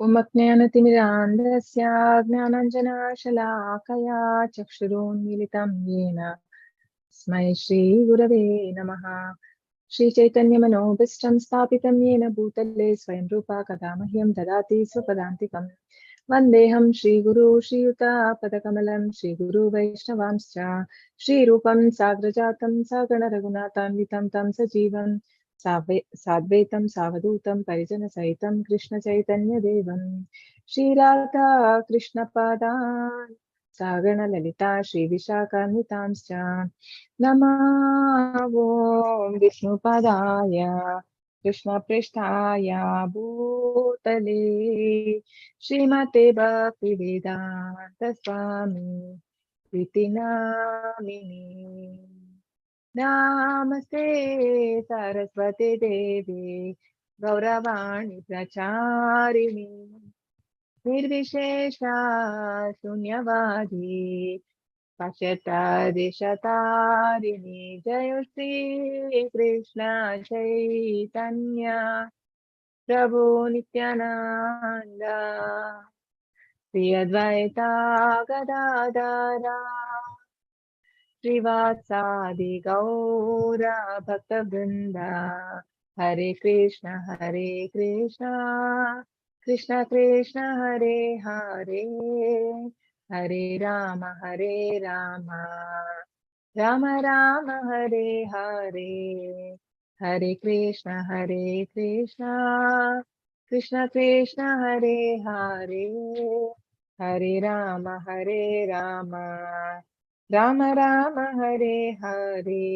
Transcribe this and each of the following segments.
उमज्ञानतिमिरान्धस्य ज्ञानाञ्जनशलाकया चक्षुरुन्मीलितं येन तस्मै श्रीगुरवे नमः। श्रीचैतन्यमनोभीष्टं स्थापितं येन भूतले स्वयं रूपा कदा मह्यं ददाति स्वपदान्तिकम्। वन्देऽहं श्रीगुरु श्रीयुतापदकमलं श्रीगुरु वैष्णवांश्च श्रीरूपं साग्रजातं सागणरघुनाथान्वितं तं सजीवं साद्वैतं सावधूतं परिजनसहितं कृष्णचैतन्यदेवं श्रीराधा कृष्णपादान् सागणललिता श्रीविशाखान्वितांश्च नमो विष्णुपदाय कृष्णपृष्ठाय भूतले श्रीमते भक्तिवेदान्त स्वामी इति नामिने। नमस्ते सरस्वती देवी गौरवाणी प्रचारिणी निर्विशेषा शून्यवादी पश्यतादिशतारिणी जय श्री कृष्ण चैतन्य प्रभु नित्यानंद श्री अद्वैता गदाधरा श्रीवासादि गौर भक्तवृंद हरे कृष्ण कृष्ण कृष्ण हरे हरे हरे राम राम राम हरे हरे हरे कृष्ण कृष्ण कृष्ण हरे हरे हरे राम राम राम हरे हरे।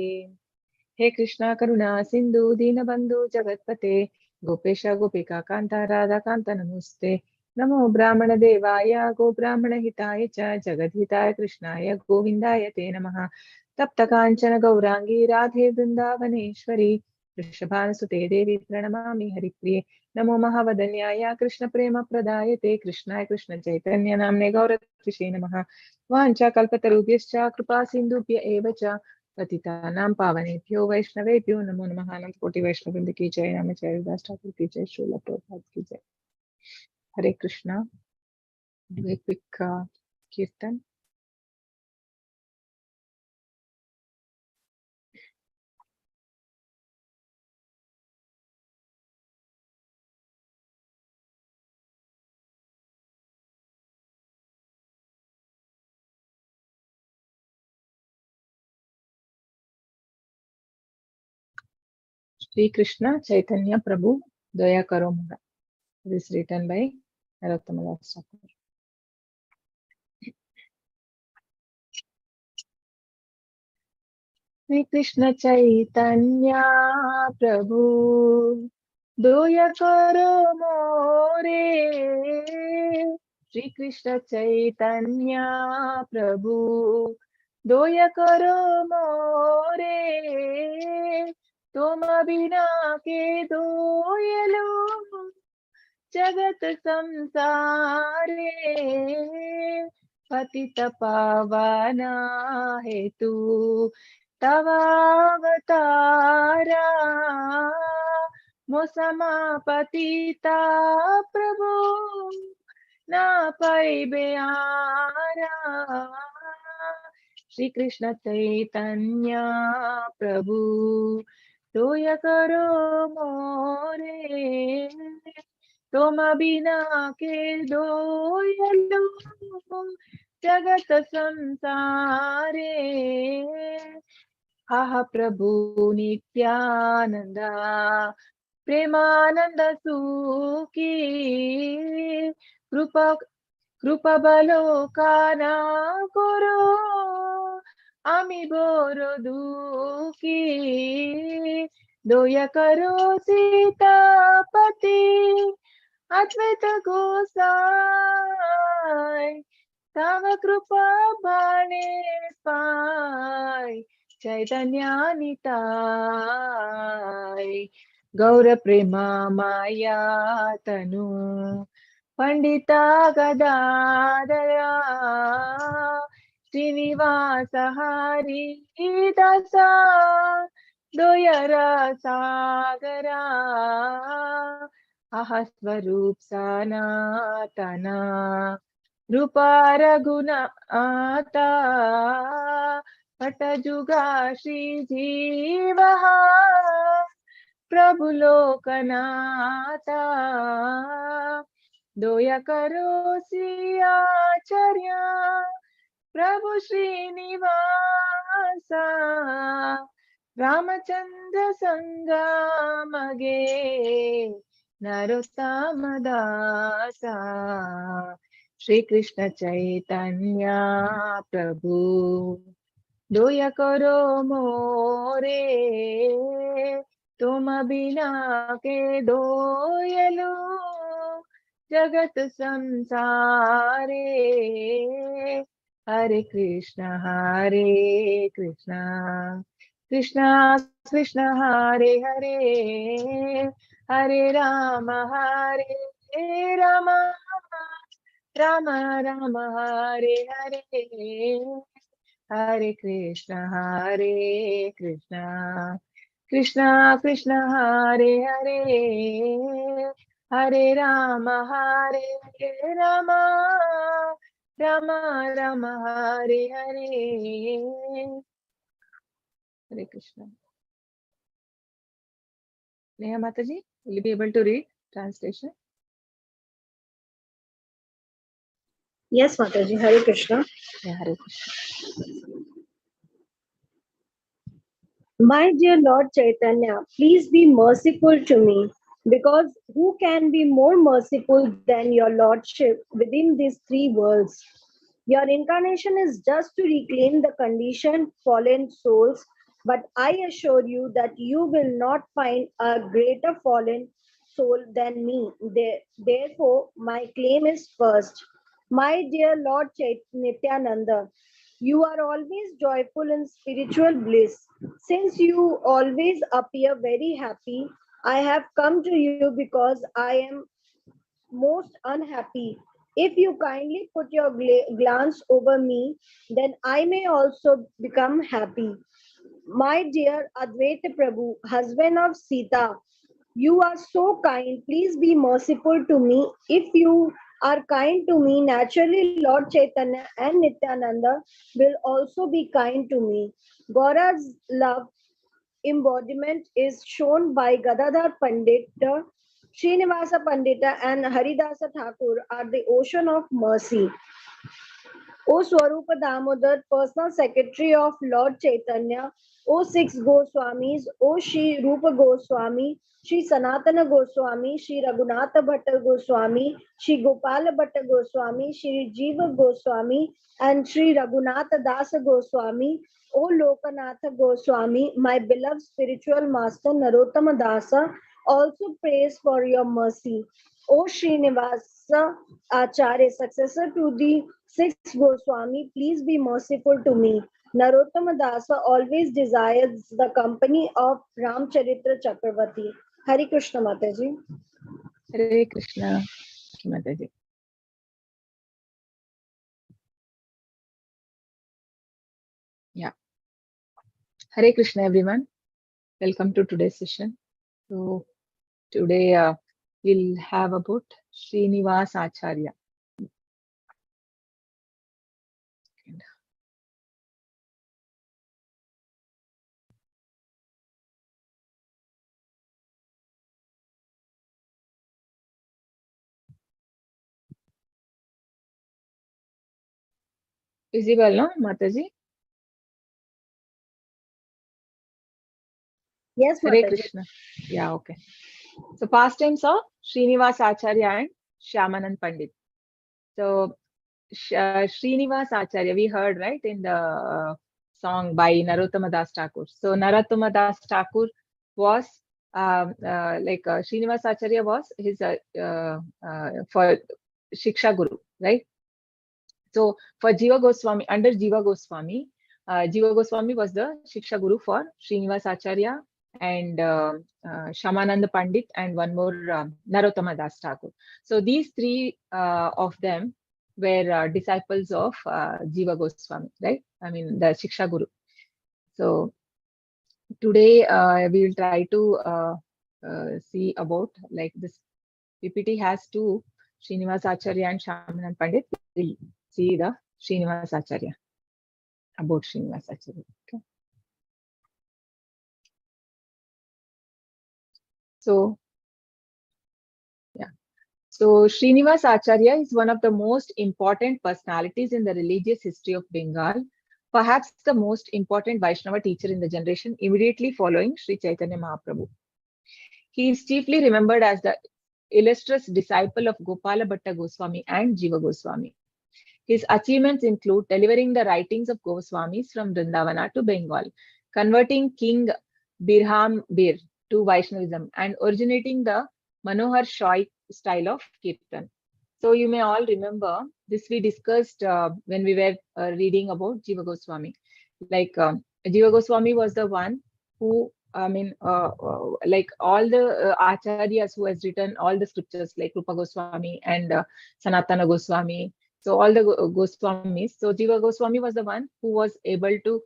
हे कृष्णा करुणा सिंधु दीनबंधु जगत्पते गोपेश गोपिका कांता राधा कांत नमोस्ते। नमो ब्राह्मण देवाय गो ब्राह्मण हिताय च जगद्हिताय कृष्णाय गोविंदाय ते नमः। तप्त कांचन गौरांगी राधे वृंदावनेश्वरी वृषभानुसुते देवी प्रणमामि हरिप्रिये। नमो महावदन्याय कृष्ण प्रेम प्रदायते कृष्णाय कृष्ण चैतन्य नाम्ने गौरत्विषे नमः। वाञ्छाकल्पतरुभ्यश्च कृपा सिन्धुभ्य एव च पतितानां पावनेभ्यो वैष्णवेभ्यो नमो नमः। अनंत कोटि वैष्णव वृंद की जय। रामाचार्य दास ठाकुर की जय। श्रील प्रभुपाद की जय। हरे कृष्णा। क्विक कीर्तन। श्री कृष्ण चैतन्य प्रभु दया करो मोरा। This is written by Narottam Das Thakur. Shri Krishna Chaitanya प्रभु दया करो मोरे। श्री कृष्ण चैतन्य प्रभु दया करो मोरे। तुम बिना के दोयलो जगत संसारे पतित पावना हेतु तव अवतारा। मोसमा पतिता प्रभु ना पाइबे आरा। श्री कृष्ण चैतन्य प्रभु दया करो मोरे। तुम बिना के दोयलो जगत संसारे। आह प्रभु नित्यानंद प्रेमानंद सुखी कृपा बलो काना करो आमी बोरो दुखी। दया करो सीतापति अद्वैत गोसाई तव कृपा बाणे पाय चैतन्यानिताय। गौर प्रेमा माया तनु पंडिता गदाधरा श्रीनिवास हरि दासा दोयरा सागरा। aha swarup sanatana रूपा रघुनाथा पटजुगा श्रीजीवः प्रभु लोकनाथा दोया करो आचार्य प्रभु श्रीनिवास रामचंद्र संगा मगे नरोत्तम दासा श्री कृष्ण चैतन्य प्रभु दोया करो मोरे तुम बिना के दोयलो जगत संसारे हरे Krishna Krishna Krishna Hare Hare Hare Ram Ram Ram Hare Hare Hare Krishna Krishna Krishna Hare Hare Hare Ram Ram Ram Ram Hare Hare Hare Krishna Neha Mataji, will you be able to read translation? Yes, Mataji. Hare Krishna. Yeah, Hare Krishna. My dear Lord Chaitanya, please be merciful to me, because who can be more merciful than your Lordship within these three worlds? Your incarnation is just to reclaim the conditioned fallen souls, but I assure you that you will not find a greater fallen soul than me. Therefore, my claim is first. My dear Lord Nityananda, you are always joyful in spiritual bliss. Since you always appear very happy, I have come to you because I am most unhappy. If you kindly put your glance over me, then I may also become happy. My dear Advaita Prabhu, husband of Sita, you are so kind. Please be merciful to me. If you are kind to me, naturally Lord Chaitanya and Nityananda will also be kind to me. Gaura's love embodiment is shown by Gadadhar Pandit, Srinivasa Pandita, and Haridasa Thakur are the ocean of mercy. O Swarupa Damodar, personal secretary of Lord Chaitanya, O six Goswamis, O Shri Rupa Goswami, Shri Sanatana Goswami, Shri Raghunatha Bhatta Goswami, Shri Gopala Bhatta Goswami, Shri Jiva Goswami, and Shri Raghunatha Dasa Goswami, O Lokanatha Goswami, my beloved spiritual master Narottama Dasa, also prays for your mercy. O Srinivasa Acharya, successor to the sixth Goswami, please be merciful to me. Narottama Dasa always desires the company of Ramcharitra Chakravarti. Hari Krishna Mataji. Hare Krishna. Thank you, Mataji. Yeah. Hare Krishna, everyone. Welcome to today's session. So today we'll have about Srinivas Acharya. Visible, no, Mataji? Yes, Hare Mataji. Krishna. Yeah, okay. So pastimes of Srinivas Acharya and Shyamanand Pandit. So Srinivas Acharya, we heard right in the song by Narottama Das Thakur. So Narottama Das Thakur was Srinivas Acharya was his for Shiksha Guru, right? So for Jiva Goswami, under Jiva Goswami was the Shiksha Guru for Srinivas Acharya and Shamananda Pandit and one more Narottama Das Thakur. So these three of them were disciples of Jiva Goswami, right? I mean the Shiksha Guru. So today we will try to see about like this PPT has two, Srinivas Acharya and Shamanan Pandit. We'll see the Srinivas Acharya, about Srinivas Acharya. Okay. So, yeah. So, Srinivas Acharya is one of the most important personalities in the religious history of Bengal, perhaps the most important Vaishnava teacher in the generation immediately following Sri Chaitanya Mahaprabhu. He is chiefly remembered as the illustrious disciple of Gopala Bhatta Goswami and Jiva Goswami. His achievements include delivering the writings of Goswamis from Vrindavana to Bengal, converting King Birhambir to Vaishnavism, and originating the Manohar Shoy style of Kirtan. So you may all remember this we discussed when we were reading about Jiva Goswami. Like Jiva Goswami was the one who, like all the acharyas who has written all the scriptures, like Rupa Goswami and Sanatana Goswami. So all the Goswamis. So Jiva Goswami was the one who was able to.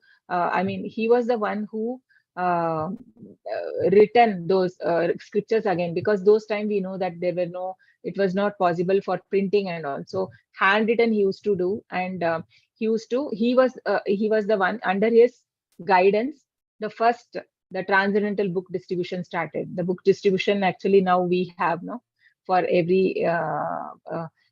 He was the one who written those scriptures again, because those time we know that there were no, it was not possible for printing and all. So handwritten he used to do, and he was the one, under his guidance, the first, the transcendental book distribution started. The book distribution actually now we have, no, for every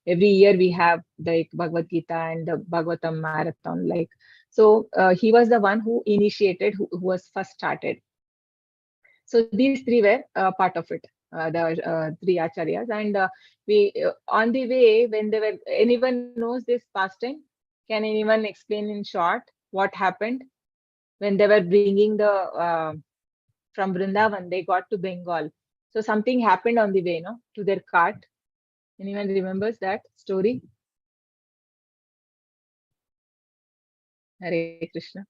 year we have like Bhagavad Gita and the Bhagavatam marathon, like. So he was the one who initiated, who was first started. So these three were part of it, the three acharyas. And we on the way, when they were, anyone knows this pastime? Can anyone explain in short what happened when they were bringing the from Vrindavan? They got to Bengal. So something happened on the way, no, to their cart. Anyone remembers that story? Hare Krishna.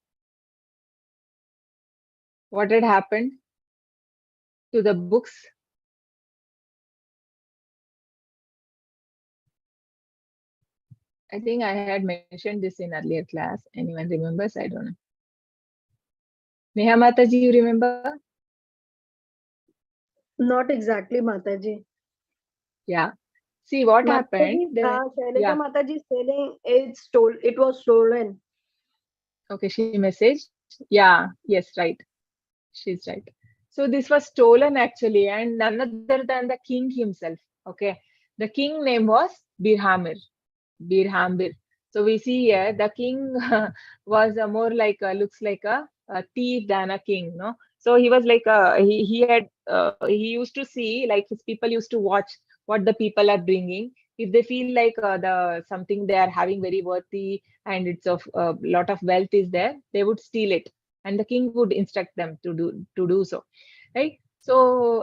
What had happened to the books? I think I had mentioned this in earlier class. Anyone remembers? I don't know. Neha Mataji, you remember? Not exactly, Mataji. Yeah. See what Mataji, happened. Yeah. Shailija Mataji is saying it was stolen. Okay, she messaged. Yeah. Yes, right. She's right. So this was stolen actually, and none other than the king himself. Okay. The king name was Birhamir. Birhambir. So we see here the king was more like looks like a thief than a king, no? So he was like he used to see, like his people used to watch what the people are bringing. If they feel like the something they are having very worthy and it's of a lot of wealth is there, they would steal it, and the king would instruct them to do so, right? So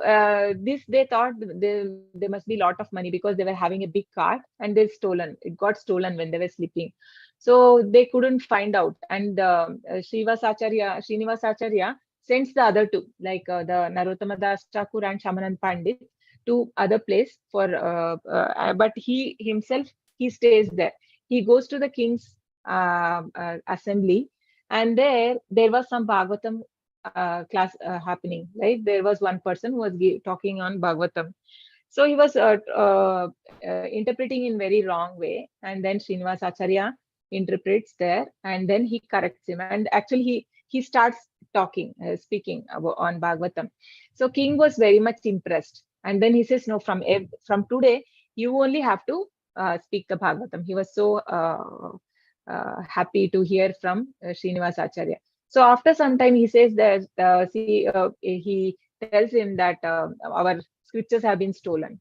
this they thought there must be a lot of money, because they were having a big cart and they stolen. It got stolen when they were sleeping, so they couldn't find out. And Srinivas Acharya sends the other two, like the Narottama Das Thakur and Shamanand Pandit, to other place for. But he himself, he stays there. He goes to the king's assembly, and there was some Bhagavatam class happening, right? There was one person who was talking on Bhagavatam. So he was interpreting in very wrong way, and then Srinivas Acharya interprets there, and then he corrects him, and actually he starts talking, speaking about, on Bhagavatam. So king was very much impressed, and then he says, no, from today you only have to speak the Bhagavatam. He was so happy to hear from Srinivas Acharya. So after some time, he says that he tells him that our scriptures have been stolen,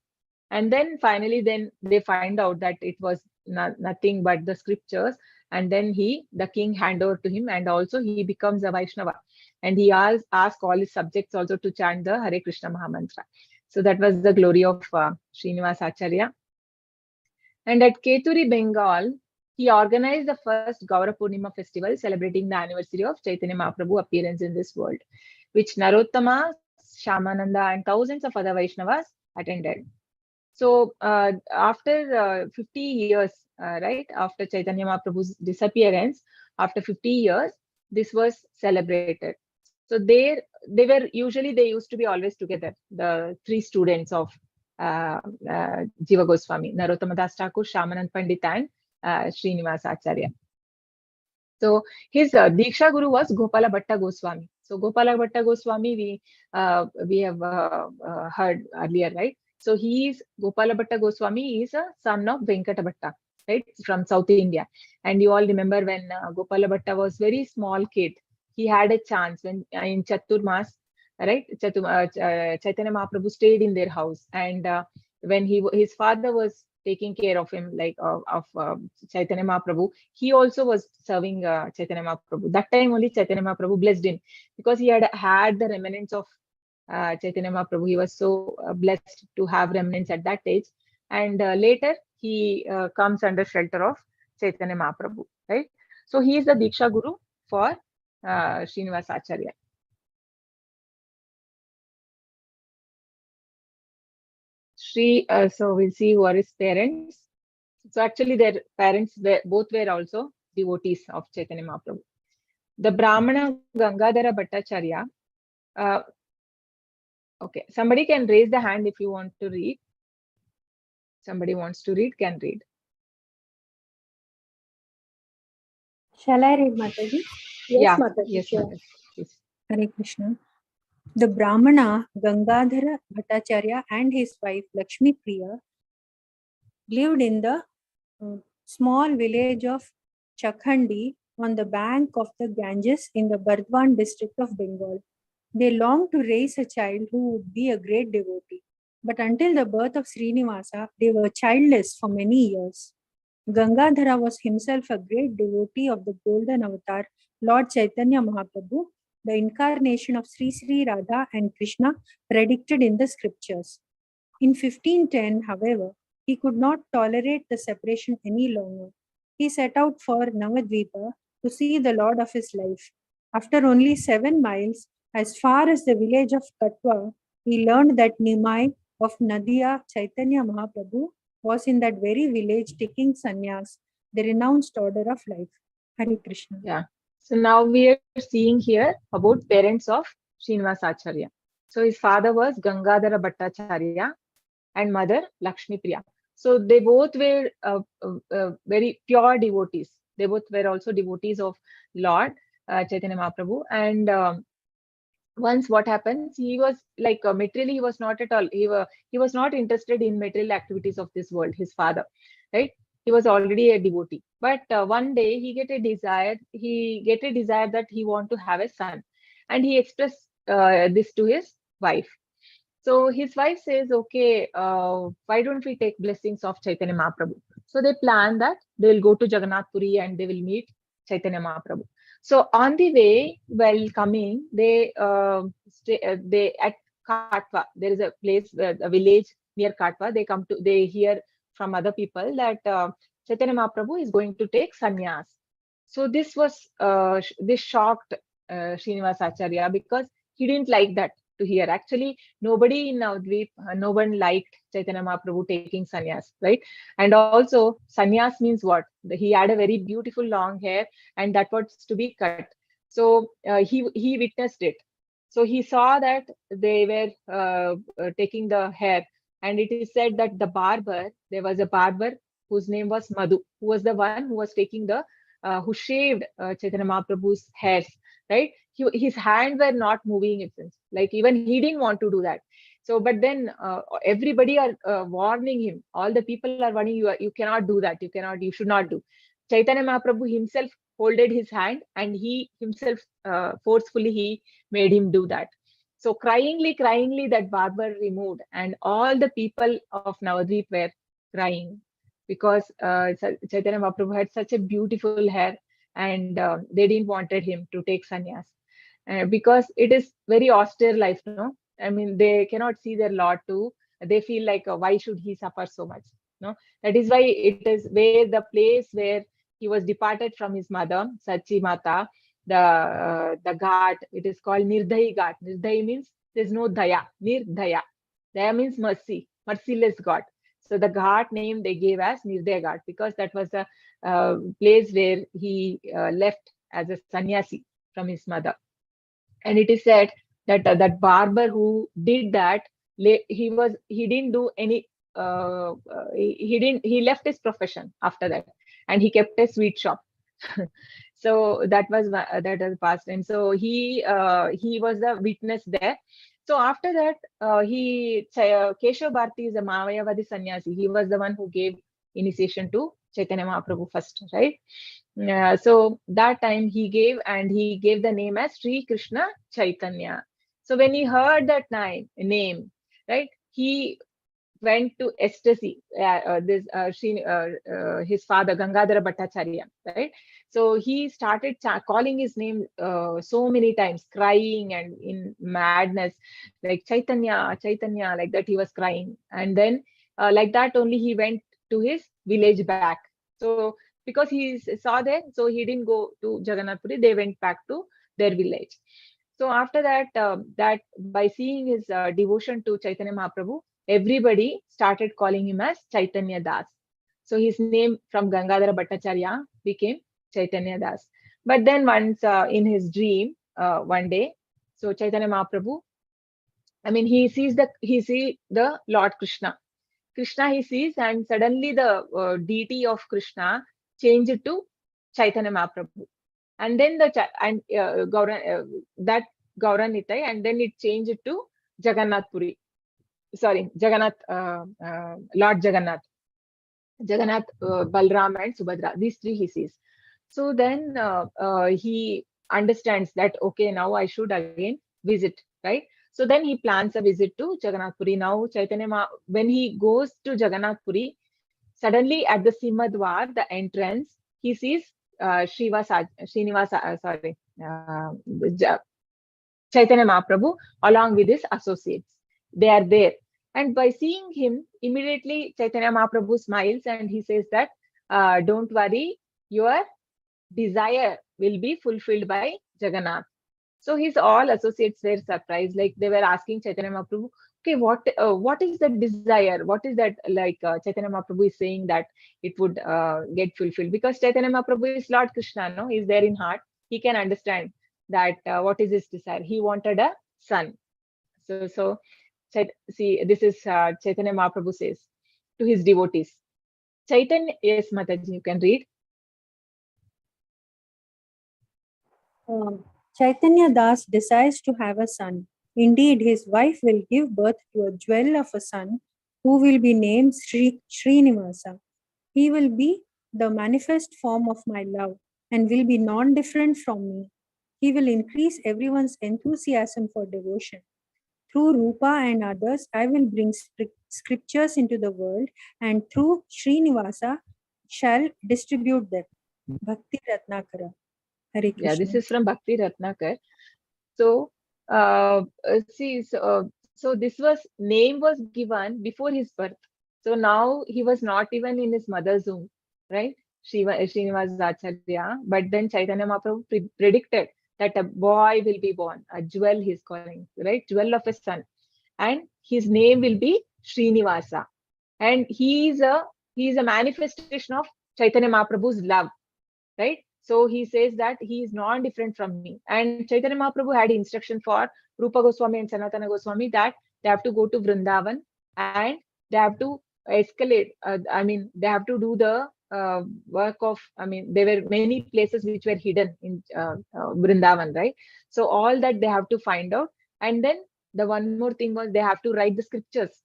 and then finally, then they find out that it was nothing but the scriptures, and then the king hand over to him, and also he becomes a Vaishnava, and he asked all his subjects also to chant the Hare Krishna Mahamantra. So that was the glory of Srinivas Acharya. And at Keturi, Bengal, he organized the first Gaura Purnima festival celebrating the anniversary of Chaitanya Mahaprabhu appearance in this world, which Narottama, Shamananda, and thousands of other Vaishnavas attended. So after 50 years, right, after Chaitanya Mahaprabhu's disappearance, after 50 years, this was celebrated. So they used to be always together, the three students of Jiva Goswami, Narottama Das Thakur, Shamanand Pandit, and Srinivas Acharya. So his Diksha Guru was Gopala Bhatta Goswami. So Gopala Bhatta Goswami, we have heard earlier, right? So Gopala Bhatta Goswami is a son of Venkata Bhatta, right, from South India. And you all remember when Gopala Bhatta was very small kid, he had a chance when in Chaturmas, right? Chaitanya Mahaprabhu stayed in their house, and when his father was taking care of him, like of Chaitanya Mahaprabhu, he also was serving Chaitanya Mahaprabhu. That time only Chaitanya Mahaprabhu blessed him, because he had the remnants of Chaitanya Mahaprabhu. He was so blessed to have remnants at that age. And later he comes under shelter of Chaitanya Mahaprabhu, right? So he is the Diksha Guru for Srinivas Acharya. So we'll see who are his parents. So actually their parents both were also devotees of Chaitanya Mahaprabhu. The Brahmana Gangadhara Bhattacharya. Okay, somebody can raise the hand if you want to read. Somebody wants to read, can read. Shall I read, Mataji? Yes, Mataji. Yes, Sure. Mataji, please. Hare Krishna. The Brahmana Gangadhara Bhattacharya and his wife Lakshmi Priya lived in the small village of Chakhandi on the bank of the Ganges in the Burdwan district of Bengal. They longed to raise a child who would be a great devotee. But until the birth of Srinivasa, they were childless for many years. Gangadhara was himself a great devotee of the golden avatar, Lord Chaitanya Mahaprabhu, the incarnation of Sri Sri Radha and Krishna predicted in the scriptures. In 1510, however, he could not tolerate the separation any longer. He set out for Navadvipa to see the Lord of his life. After only 7 miles, as far as the village of Katwa, he learned that Nimai of Nadia Chaitanya Mahaprabhu was in that very village taking sannyas, the renounced order of life. Hare Krishna. Yeah. So now we are seeing here about parents of Srinivas Acharya. So his father was Gangadhara Bhattacharya and mother Lakshmi Priya. So they both were very pure devotees. They both were also devotees of Lord Chaitanya Mahaprabhu. And once what happens, he was like materially, he was not at all, he was not interested in material activities of this world, his father, right? He was already a devotee. But one day he get a desire that he want to have a son, and he expressed this to his wife. So his wife says, okay, why don't we take blessings of Chaitanya Mahaprabhu? So they plan that they will go to Jagannath Puri and they will meet Chaitanya Mahaprabhu. So on the way, while coming, they at Katwa, there is a place, a village near Katwa. They hear from other people that Chaitanya Mahaprabhu is going to take sannyas. So this shocked Srinivas Acharya, because he didn't like that to hear. Actually, nobody in Navadvip, no one liked Chaitanya Mahaprabhu taking sannyas, right? And also, sannyas means what? He had a very beautiful long hair, and that was to be cut. So he witnessed it. So he saw that they were taking the hair, and it is said that there was a barber whose name was Madhu, who was the one who was taking who shaved Chaitanya Mahaprabhu's hairs, right? His hands were not moving, it seems. Like even he didn't want to do that. So, but then everybody are warning him. All the people are warning you. You cannot do that. You should not do. Chaitanya Mahaprabhu himself holded his hand, and he himself forcefully he made him do that. So cryingly, that barber removed, and all the people of Navadvip were crying, because Chaitanya Mahaprabhu had such a beautiful hair, and they didn't wanted him to take sannyas. Because it is very austere life, no? I mean, they cannot see their Lord too. They feel like, why should he suffer so much? No, that is why it is where the place where he was departed from his mother, Sachi Mata, the ghat. It is called Nirdhayi Ghat. Nirdhayi means there's no daya. Nirdhaya. Daya means mercy, merciless God. So the ghat name they gave as Nirdhaya Ghat, because that was the place where he left as a sannyasi from his mother. And it is said that that barber who did that he didn't do any he left his profession after that, and he kept a sweet shop. So that was past, and so he was the witness there. So after that, Keshav Bharati is a Mayavadi sannyasi. He was the one who gave initiation to Chaitanya Mahaprabhu first, right? So that time he gave the name as Sri Krishna Chaitanya. So when he heard that name, right, he went to ecstasy. His father Gangadhara Bhattacharya, right? So he started calling his name so many times, crying and in madness, like Chaitanya, Chaitanya, like that. He was crying, and then like that only he went to his village back. So because he saw there, so he didn't go to Jagannath Puri. They went back to their village. So after that, that by seeing his devotion to Chaitanya Mahaprabhu, everybody started calling him as Chaitanya Das. So his name from Gangadhara Bhattacharya became Chaitanya Das. But then once in his dream, one day, so Chaitanya Mahaprabhu, I mean, he sees the Lord Krishna. Krishna he sees, and suddenly the deity of Krishna changed to Chaitanya Mahaprabhu. And then that Gauran Nitai, and then it changed to Jagannath Puri. Sorry, Jagannath, Lord Jagannath, Balram and Subhadra. These three he sees. So then he understands that, okay, now I should again visit, right? So then he plans a visit to Jagannath Puri. Now when he goes to Jagannath Puri, suddenly at the Simhadwar, the entrance, he sees Srinivas, Chaitanya Mahaprabhu along with his associates. They are there. And by seeing him, immediately Chaitanya Mahaprabhu smiles and he says that, don't worry, your desire will be fulfilled by Jagannath. So his all associates were surprised, like they were asking Chaitanya Mahaprabhu, okay, what is the desire? What is that, like Chaitanya Mahaprabhu is saying that it would get fulfilled? Because Chaitanya Mahaprabhu is Lord Krishna, no? He's there in heart. He can understand that what is his desire. He wanted a son. So see, this is Chaitanya Mahaprabhu says to his devotees. Chaitanya, yes, Mataji, you can read. Chaitanya Das desires to have a son. Indeed, his wife will give birth to a jewel of a son who will be named Srinivasa. He will be the manifest form of my love and will be non-different from me. He will increase everyone's enthusiasm for devotion. Through Rupa and others, I will bring scriptures into the world, and through Srinivasa shall distribute them. Bhakti Ratnakara. Hare Krishna. Yeah, this is from Bhakti Ratnakar. So, see, so this name was given before his birth. So now he was not even in his mother's womb, right? Srinivas Acharya. But then Chaitanya Mahaprabhu predicted that a boy will be born, a jewel he's calling, right? Jewel of a son. And his name will be Srinivasa. And he is a manifestation of Chaitanya Mahaprabhu's love, right? So he says that he is non-different from me. And Chaitanya Mahaprabhu had instruction for Rupa Goswami and Sanatana Goswami that they have to go to Vrindavan and they have to escalate. They have to do the work of, there were many places which were hidden in Vrindavan, right? So all that they have to find out. And then the one more thing was they have to write the scriptures.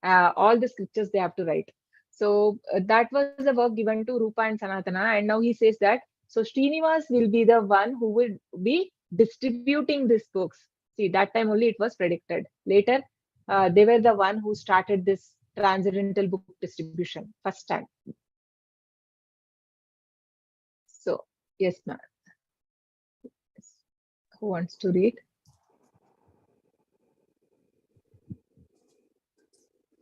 All the scriptures they have to write. So that was the work given to Rupa and Sanatana. And now he says that, so Srinivas will be the one who will be distributing these books. See, that time only it was predicted. Later, they were the one who started this transcendental book distribution first time. So, yes, ma'am. Who wants to read?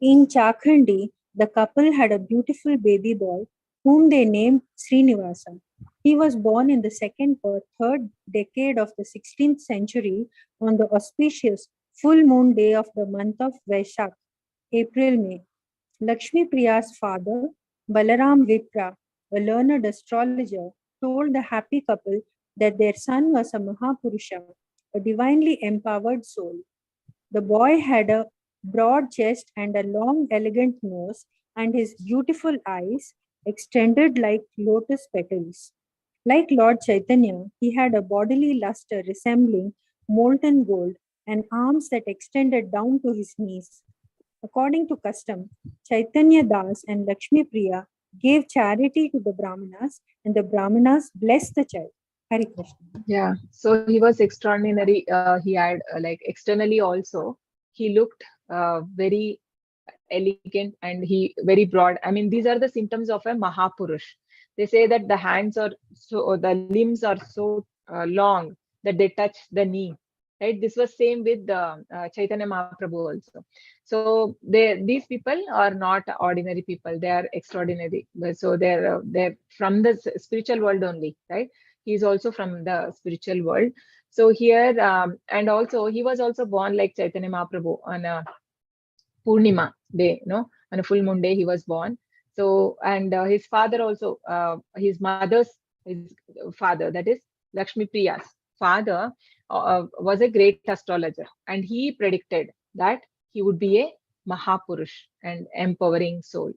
In Chakhandi, the couple had a beautiful baby boy whom they named Srinivasa. He was born in the second or third decade of the 16th century on the auspicious full moon day of the month of Vaishak, April-May. Lakshmi Priya's father, Balaram Vipra, a learned astrologer, told the happy couple that their son was a Mahapurusha, a divinely empowered soul. The boy had a broad chest and a long, elegant nose, and his beautiful eyes extended like lotus petals. Like Lord Chaitanya, he had a bodily luster resembling molten gold and arms that extended down to his knees. According to custom, Chaitanya Das and Lakshmi Priya gave charity to the Brahmanas, and the Brahmanas blessed the child. Hari Krishna. Yeah, so he was extraordinary. He had like externally also, he looked very elegant and he very broad. I mean, these are the symptoms of a Mahapurush. They say that the hands are so, the limbs are so long that they touch the knee. Right. This was same with the Chaitanya Mahaprabhu also. So these people are not ordinary people. They are extraordinary. So they're from the spiritual world only. Right. He is also from the spiritual world. So here and also he was also born like Chaitanya Mahaprabhu on a Purnima day, on a full moon day he was born. So, and his father also, his father, that is Lakshmi Priya's father, was a great astrologer, and he predicted that he would be a Mahapurush and empowering soul.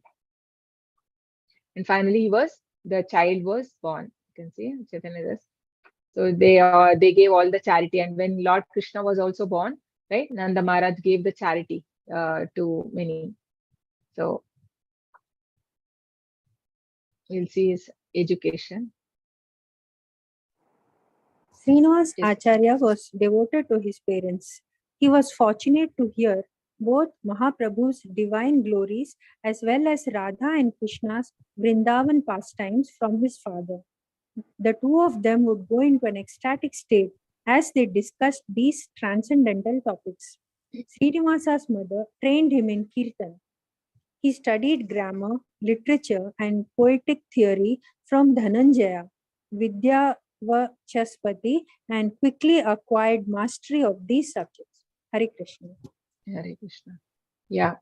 And finally, the child was born. You can see Chaitanya Das. So they gave all the charity, and when Lord Krishna was also born, right, Nanda Maharaj gave the charity to many. So we'll see his education. Srinivas Yes. Acharya was devoted to his parents. He was fortunate to hear both Mahaprabhu's divine glories as well as Radha and Krishna's Vrindavan pastimes from his father. The two of them would go into an ecstatic state as they discussed these transcendental topics. Srinivasa's mother trained him in Kirtan. He studied grammar, literature, and poetic theory from Dhananjaya, Vidyavachaspati, and quickly acquired mastery of these subjects. Hare Krishna. Hare Krishna. Yeah.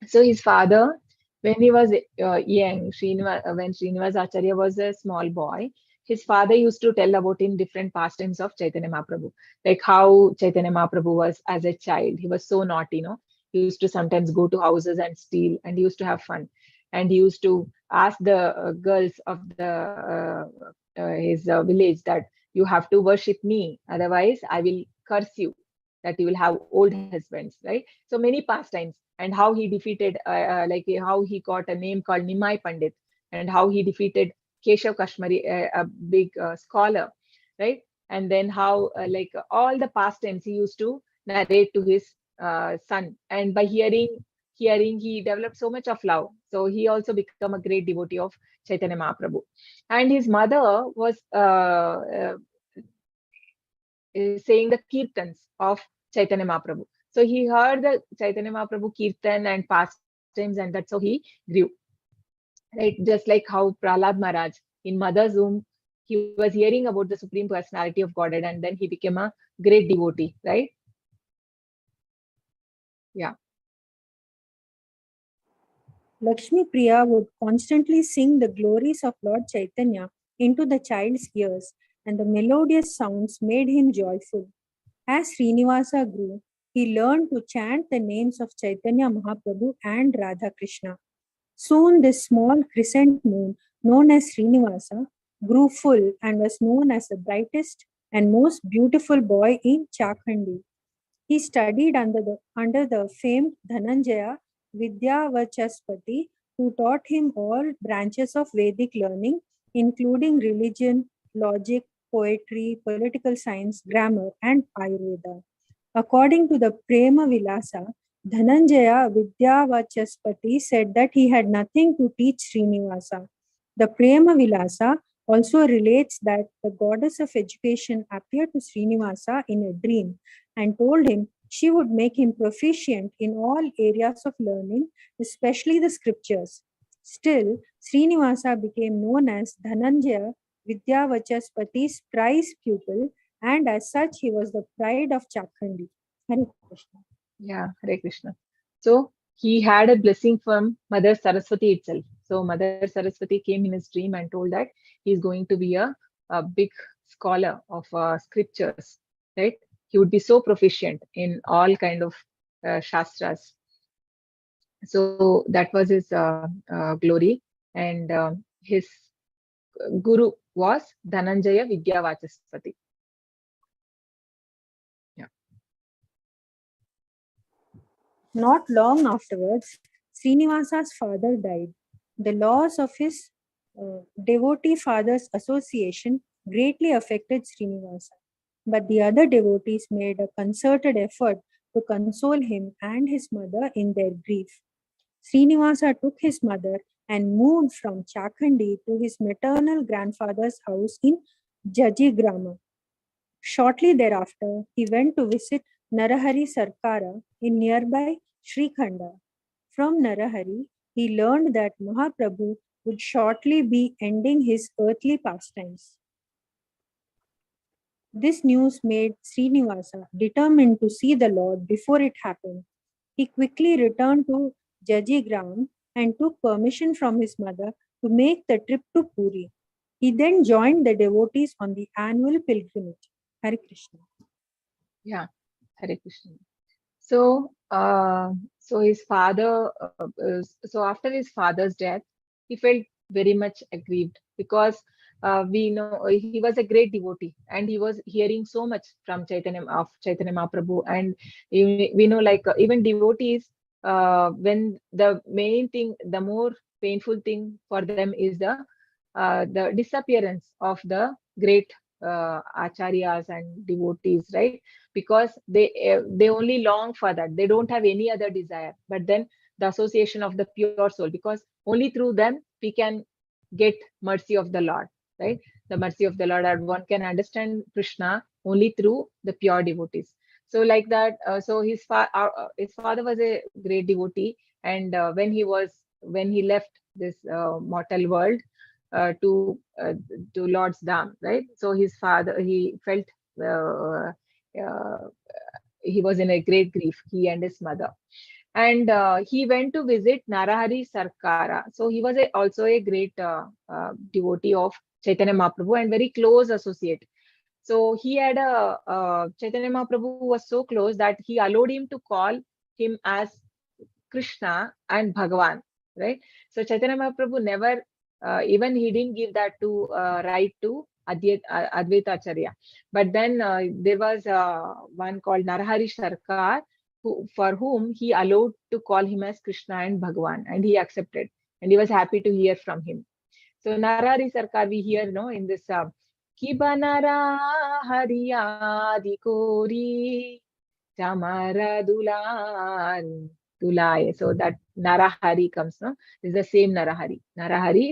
So his father, when he was young, when Srinivas Acharya was a small boy, his father used to tell about in different pastimes of Chaitanya Mahaprabhu, like how Chaitanya Mahaprabhu was as a child. He was so naughty, He used to sometimes go to houses and steal, and he used to have fun. And he used to ask the girls of his village that you have to worship me, otherwise I will curse you, that you will have old husbands, right? So many pastimes, and how he defeated, like how he got a name called Nimai Pandit, and how he defeated Keshav Kashmari, a big scholar, right? And then how like all the pastimes he used to narrate to his son, and by hearing, he developed so much of love. So he also became a great devotee of Chaitanya Mahaprabhu. And his mother was saying the kirtans of Chaitanya Mahaprabhu. So he heard the Chaitanya Mahaprabhu kirtan and pastimes, and that's how he grew. Right? Just like how Prahlad Maharaj in mother's womb, he was hearing about the Supreme Personality of Godhead, and then he became a great devotee, right? Yeah. Lakshmi Priya would constantly sing the glories of Lord Chaitanya into the child's ears, and the melodious sounds made him joyful. As Srinivasa grew, he learned to chant the names of Chaitanya Mahaprabhu and Radha Krishna. Soon this small crescent moon, known as Srinivasa, grew full and was known as the brightest and most beautiful boy in Chakhandi. He studied under the famed Dhananjaya Vidyavachaspati, who taught him all branches of Vedic learning, including religion, logic, poetry, political science, grammar, and Ayurveda. According to the Prema Vilasa, Dhananjaya Vidyavachaspati said that he had nothing to teach Srinivasa. The Prema Vilasa also relates that the goddess of education appeared to Srinivasa in a dream and told him she would make him proficient in all areas of learning, especially the scriptures. Still, Srinivasa became known as Dhananjaya Vidyavachaspati's prize pupil, and as such, he was the pride of Chakhandi. Hare Krishna. Yeah, Hare Krishna. So he had a blessing from Mother Saraswati itself. So Mother Saraswati came in his dream and told that he's going to be a big scholar of scriptures, right? He would be so proficient in all kind of Shastras. So that was his glory. And his guru was Dhananjaya Vidyavachaspati. Yeah. Not long afterwards, Srinivasa's father died. The loss of his devotee fathers' association greatly affected Srinivasa, but the other devotees made a concerted effort to console him and his mother in their grief. Srinivasa took his mother and moved from Chakhandi to his maternal grandfather's house in Jajigrama. Shortly thereafter, he went to visit Narahari Sarkara in nearby Srikhanda. From Narahari, he learned that Mahaprabhu would shortly be ending his earthly pastimes. This news made Srinivasa determined to see the Lord before it happened. He quickly returned to Jajigram and took permission from his mother to make the trip to Puri. He then joined the devotees on the annual pilgrimage. Hare Krishna. Yeah, Hare Krishna. So, so his father, so after his father's death, he felt very much aggrieved because we know he was a great devotee and he was hearing so much from Chaitanya Mahaprabhu, and we know like even devotees, when the main thing, the more painful thing for them is the disappearance of the great acharyas and devotees, right? Because they only long for that, they don't have any other desire but then the association of the pure soul, because only through them we can get mercy of the Lord, right? The mercy of the Lord, and one can understand Krishna only through the pure devotees. So like that, so his father was a great devotee, and when he left this mortal world to Lord's Dham, right? So his father, he felt uh, uh, he was in a great grief, he and his mother. And he went to visit Narahari Sarkara. So he was also a great devotee of Chaitanya Mahaprabhu and very close associate. So he had Chaitanya Mahaprabhu was so close that he allowed him to call him as Krishna and Bhagavan, right? So Chaitanya Mahaprabhu never, even he didn't give that to right to Advaita Acharya. But then there was one called Narahari Sarkar, for whom he allowed to call him as Krishna and Bhagavan, and he accepted, and he was happy to hear from him. So Narahari Sarkar we hear, no, in this Kiba Narahari Adi Kori Chamara Dulan Tulai. So that Narahari comes, no? Is the same Narahari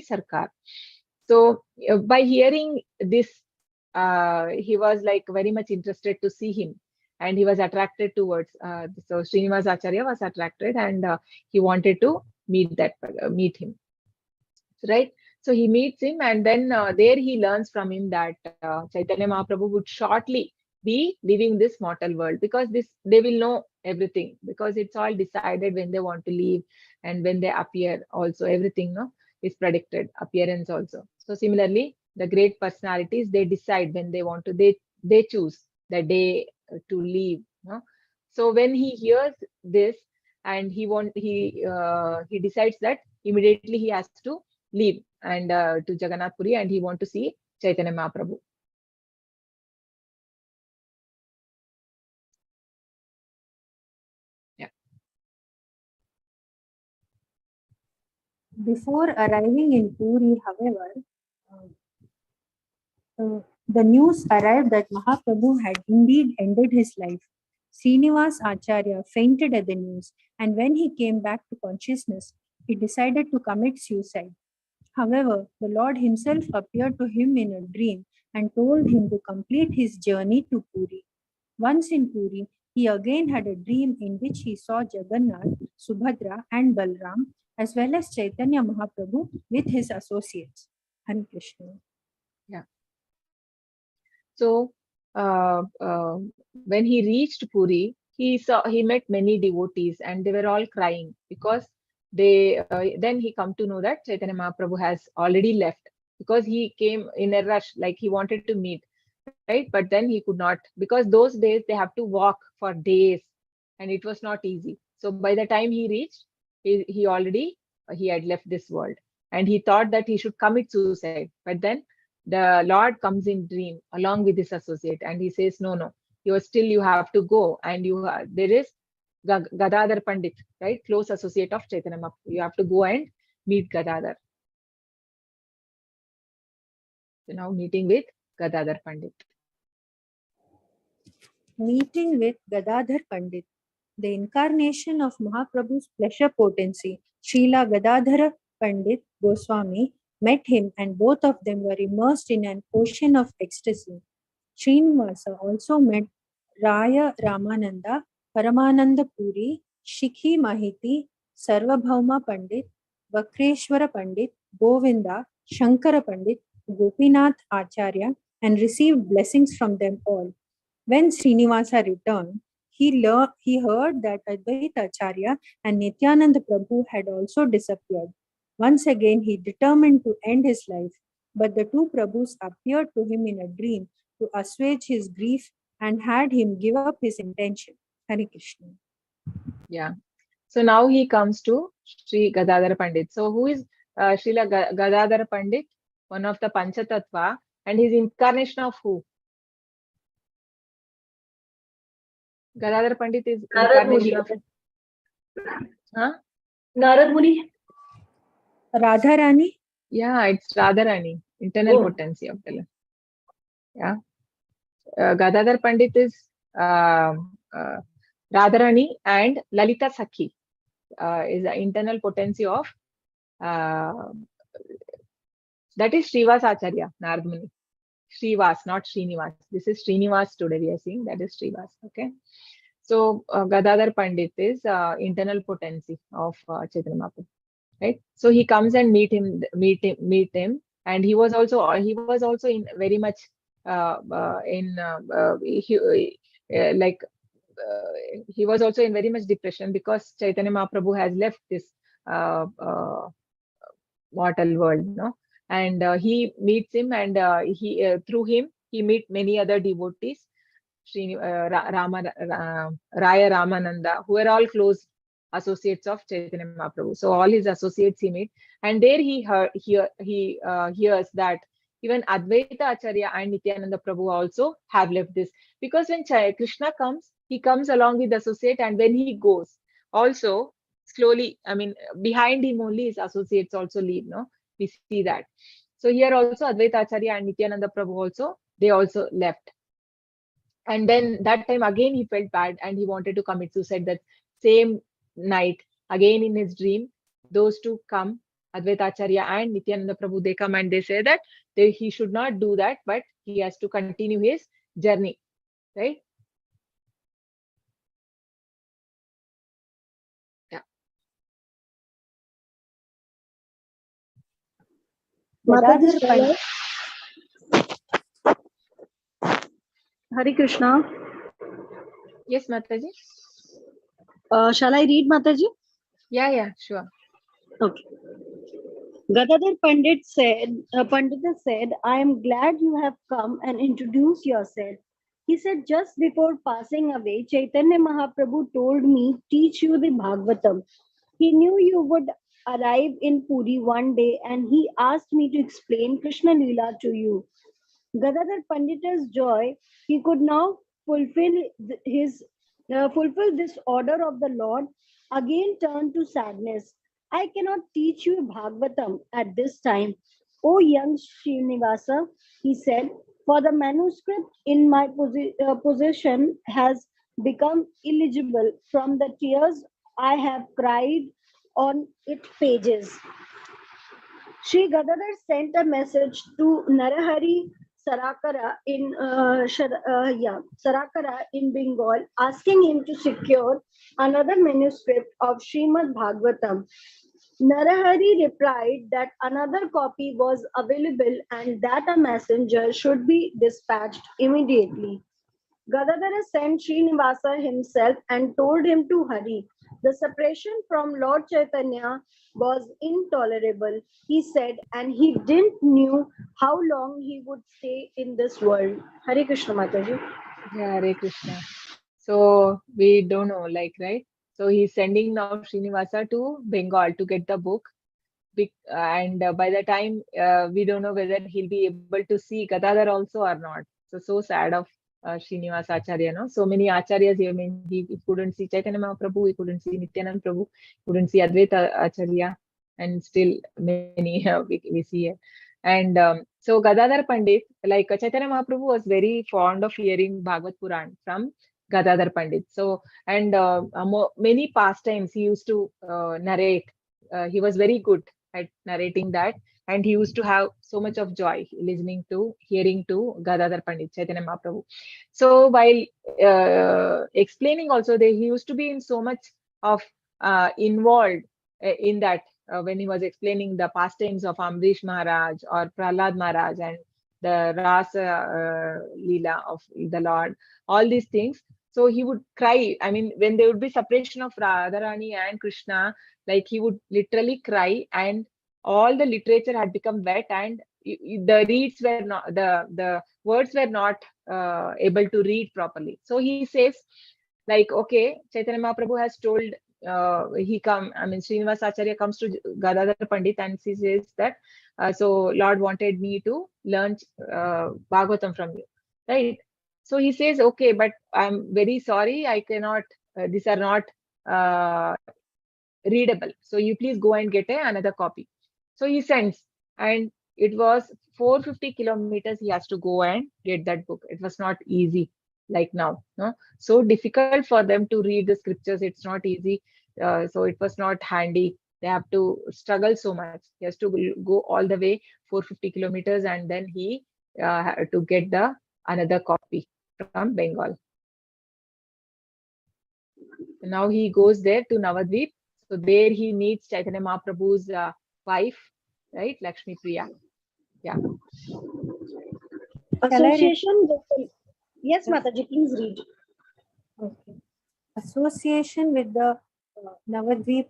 Sarkar. So by hearing this, he was like very much interested to see him, and he was attracted towards. So Srinivas Acharya was attracted, and he wanted to meet him, right? So he meets him, and then there he learns from him that Chaitanya Mahaprabhu would shortly be leaving this mortal world, because this they will know everything, because it's all decided when they want to leave and when they appear. Also, everything, no, is predicted, appearance also. So similarly, the great personalities, they decide when they want to. They choose the day to leave. No? So when he hears this, and he decides that immediately he has to leave and to Jagannath Puri, and he want to see Chaitanya Mahaprabhu. Yeah. Before arriving in Puri, however, the news arrived that Mahaprabhu had indeed ended his life. Srinivas Acharya fainted at the news, and when he came back to consciousness, he decided to commit suicide. However, the Lord himself appeared to him in a dream and told him to complete his journey to Puri. Once in Puri, he again had a dream in which he saw Jagannath, Subhadra, and Balram, as well as Chaitanya Mahaprabhu with his associates. Hare Krishna. Yeah. So when he reached Puri, he met many devotees, and they were all crying because they then he come to know that Chaitanya Mahaprabhu has already left, because he came in a rush, like he wanted to meet, right? But then he could not, because those days they have to walk for days, and it was not easy. So by the time he reached, he had left this world, and he thought that he should commit suicide. But then the Lord comes in dream along with his associate, and he says, no, you have to go, and there is Gadadhar Pandit, right, close associate of Chaitanya Mahaprabhu. You have to go and meet Gadadhar. So now meeting with Gadadhar Pandit. Meeting with Gadadhar Pandit, the incarnation of Mahaprabhu's pleasure potency, Srila Gadadhara Pandit Goswami met him, and both of them were immersed in an ocean of ecstasy. Srinivasa also met Raya Ramananda, Paramananda Puri, Shikhi Mahiti, Sarvabhauma Pandit, Vakreshwara Pandit, Govinda, Shankara Pandit, Gopinath Acharya, and received blessings from them all. When Srinivasa returned, he heard that Advaita Acharya and Nityananda Prabhu had also disappeared. Once again, he determined to end his life, but the two Prabhus appeared to him in a dream to assuage his grief and had him give up his intention. Hare Krishna. Yeah. So now he comes to Sri Gadadhar Pandit. So who is Srila Gadadhar Pandit? One of the Panchatattva, and his incarnation of who? Gadadhar Pandit is incarnation of Narad Muni. Radharani? Yeah, it's Radharani, internal potency of the Lord. Yeah. Gadadhar Pandit is Radharani, and Lalita Sakhi is the internal potency of that is Srinivas Acharya, Narad Muni. Srinivas, not Srinivas. This is Srinivas today we are seeing, that is Srinivas. Okay. So Gadadhar Pandit is internal potency of Chaitanya Mahaprabhu, right? So he comes and meet him, and he was also in very much he was also in very much depression, because Chaitanya Mahaprabhu has left this mortal world, no? And he meets him, and through him he meet many other devotees, Raya Ramananda, who are all close associates of Chaitanya Mahaprabhu. So all his associates he meet, and there he hears that even Advaita Acharya and Nityananda Prabhu also have left this, because when Krishna comes, he comes along with associate, and when he goes, also slowly, I mean, behind him only his associates also leave, no? We see that. So here also Advaita Acharya and Nityananda Prabhu also, they also left. And then that time again he felt bad, and he wanted to commit suicide. That same night, again in his dream, those two come, Advaita Acharya and Nityananda Prabhu, they come and they say that he should not do that, but he has to continue his journey, right? Yeah. Mataji, Hare Krishna. Yes, Mataji. Shall I read, Mataji? Yeah, sure. Okay. Gadadhar Pandita said, I am glad you have come and introduced yourself. He said, just before passing away, Chaitanya Mahaprabhu told me, teach you the Bhagavatam. He knew you would arrive in Puri one day, and he asked me to explain Krishna Leela to you. Gadadhar Pandita's joy, he could now fulfill this order of the Lord, again turned to sadness. I cannot teach you Bhagavatam at this time. O young Srinivasa, he said, for the manuscript in my possession has become illegible from the tears I have cried on its pages. Sri Gadadhar sent a message to Narahari Sarakara in Bengal, asking him to secure another manuscript of Srimad Bhagavatam. Narahari replied that another copy was available and that a messenger should be dispatched immediately. Gadadhara sent Srinivasa himself and told him to hurry. The separation from Lord Chaitanya was intolerable, he said, and he didn't knew how long he would stay in this world. Hare Krishna, Mataji. Yeah, Hare Krishna. So we don't know, like, right? So he's sending now Srinivasa to Bengal to get the book. And by the time we don't know whether he'll be able to see Gadadhar also or not. So sad of Srinivas Acharya, no? So many Acharyas, I mean, he couldn't see Chaitanya Mahaprabhu, he couldn't see Nityanand Prabhu, couldn't see Advaita Acharya, and still many we see it. And so Gadadhar Pandit, like Chaitanya Mahaprabhu was very fond of hearing Bhagavad Puran from Gadadhar Pandit. So, and many pastimes he used to narrate. He was very good at narrating that, and he used to have so much of joy hearing to Gadadhar Pandit, Chaitanya Mahaprabhu. So while explaining also, he used to be in so much of involved in that when he was explaining the pastimes of Amrish Maharaj or Prahlad Maharaj and the Rasa Leela of the Lord, all these things. So he would cry. I mean, when there would be separation of Radharani and Krishna, like he would literally cry, and all the literature had become wet, and the reads were not, the words were not able to read properly. So he says, like, okay, Chaitanya Mahaprabhu has told, Srinivas Acharya comes to Gadadhar Pandit and he says that, so Lord wanted me to learn Bhagavatam from you, right? So he says, okay, but I'm very sorry, I cannot, these are not readable. So you please go and get another copy. So he sends, and it was 450 kilometers he has to go and get that book. It was not easy like now, no? So difficult for them to read the scriptures. It's not easy. So it was not handy. They have to struggle so much. He has to go all the way 450 kilometers, and then he had to get the another copy from Bengal. Now he goes there to Navadvip. So there he meets Chaitanya Mahaprabhu's wife, right, Lakshmi Priya. Yeah. Association with the, yes, Mataji, please read. Okay. Association with the Navadvip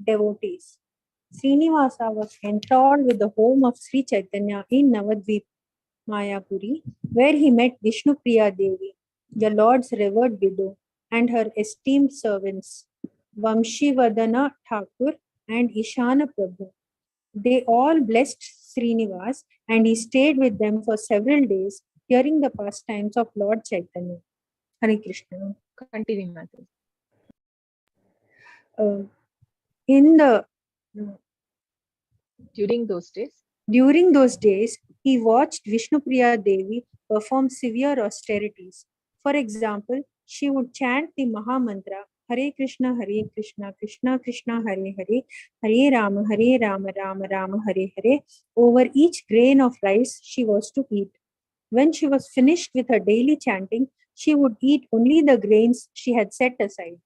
devotees. Srinivasa was enthralled with the home of Sri Chaitanya in Navadvip, Mayapuri, where he met Vishnu Priya Devi, the Lord's revered widow, and her esteemed servants, Vamshivadana Thakur and Ishana Prabhu. They all blessed Srinivas, and he stayed with them for several days, hearing the pastimes of Lord Chaitanya. Hare Krishna. Continue, Mataji. In the During those days, he watched Vishnupriya Devi perform severe austerities. For example, she would chant the Maha Mantra, Hare Krishna, Krishna Krishna, Hare Hare, Hare Rama, Rama Rama, Hare Hare, over each grain of rice she was to eat. When she was finished with her daily chanting, she would eat only the grains she had set aside.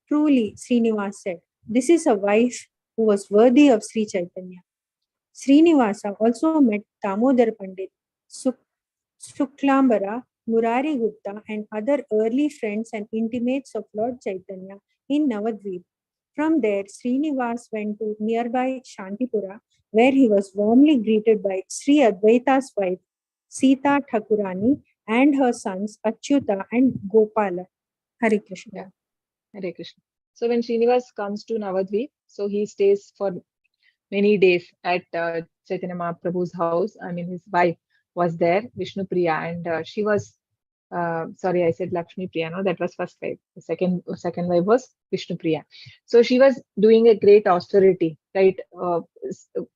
Truly, Srinivas said, this is a wife who was worthy of Sri Chaitanya. Srinivasa also met Damodar Pandit, Suklambara, Murari Gupta, and other early friends and intimates of Lord Chaitanya in Navadvip. From there, Srinivas went to nearby Shantipura, where he was warmly greeted by Sri Advaita's wife, Sita Thakurani, and her sons Achyuta and Gopala. Hare Krishna. Yeah. Hare Krishna. So when Srinivas comes to Navadvip, so he stays for many days at Chaitanya Mahaprabhu's house. I mean, his wife was there, Vishnu Priya, and she was, sorry, I said Lakshmi Priya, no, that was first wife. The second wife was Vishnu Priya. So she was doing a great austerity, right?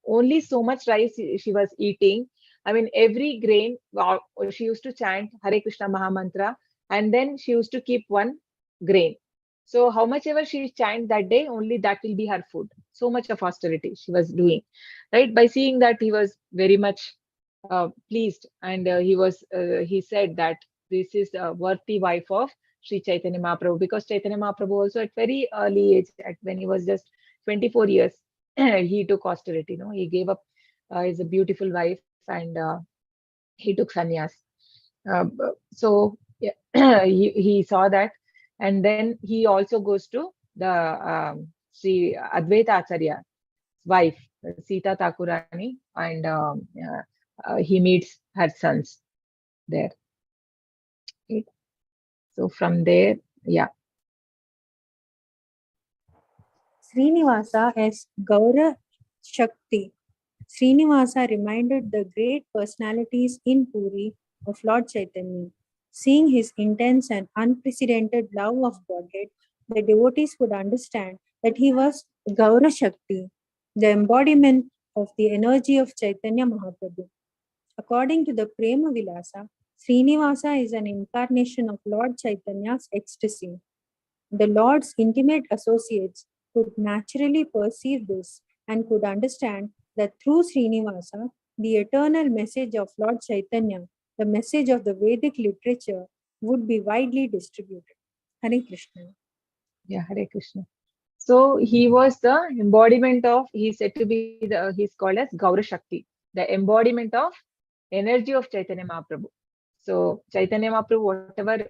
Only so much rice she was eating. I mean, every grain, she used to chant Hare Krishna Maha Mantra, and then she used to keep one grain. So how much ever she chant that day, only that will be her food. So much of austerity she was doing, right? By seeing that, he was very much pleased, and he said that this is a worthy wife of Sri Chaitanya Mahaprabhu, because Chaitanya Mahaprabhu also at very early age, when he was just 24 years, he took austerity. No, he gave up his beautiful wife, and he took sannyas. So yeah, he saw that, and then he also goes to the Sri Advaita Acharya wife, Sita Thakurani, and he meets her sons there. Okay. So from there, Yeah. Srinivasa as Gaura Shakti. Srinivasa reminded the great personalities in Puri of Lord Chaitanya. Seeing his intense and unprecedented love of Godhead, the devotees would understand that he was Gaura Shakti, the embodiment of the energy of Chaitanya Mahaprabhu. According to the Prema Vilasa, Srinivasa is an incarnation of Lord Chaitanya's ecstasy. The Lord's intimate associates could naturally perceive this and could understand that through Srinivasa, the eternal message of Lord Chaitanya, the message of the Vedic literature, would be widely distributed. Hare Krishna. Yeah, Hare Krishna. So he was the embodiment of, he's said to be he's called as Gaura Shakti, the embodiment of energy of Chaitanya Mahaprabhu. So Chaitanya Mahaprabhu, whatever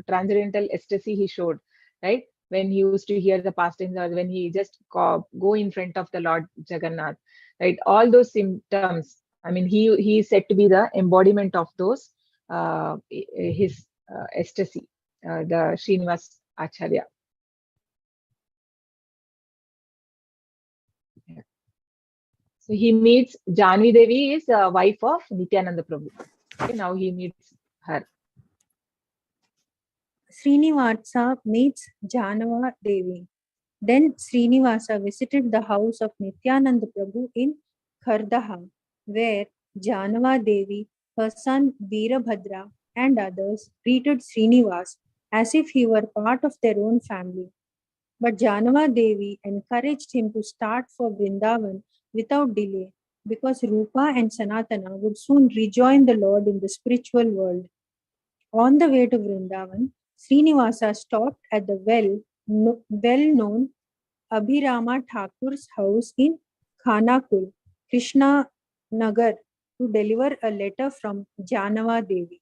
transcendental ecstasy he showed, right? When he used to hear the pastings or when he just go in front of the Lord Jagannath, right? All those symptoms, I mean, he is said to be the embodiment of those, his ecstasy, the Srinivas Acharya. So he meets Janvi Devi is wife of Nityananda Prabhu. Okay, now he meets her. Srinivasa meets Janava Devi. Then Srinivasa visited the house of Nityananda Prabhu in Khardaha, where Janava Devi, her son Veerabhadra, and others greeted Srinivas as if he were part of their own family. But Janava Devi encouraged him to start for Vrindavan without delay, because Rupa and Sanatana would soon rejoin the Lord in the spiritual world. On the way to Vrindavan, Srinivasa stopped at the well-known Abhirama Thakur's house in Khanakul, Krishna Nagar, to deliver a letter from Janava Devi.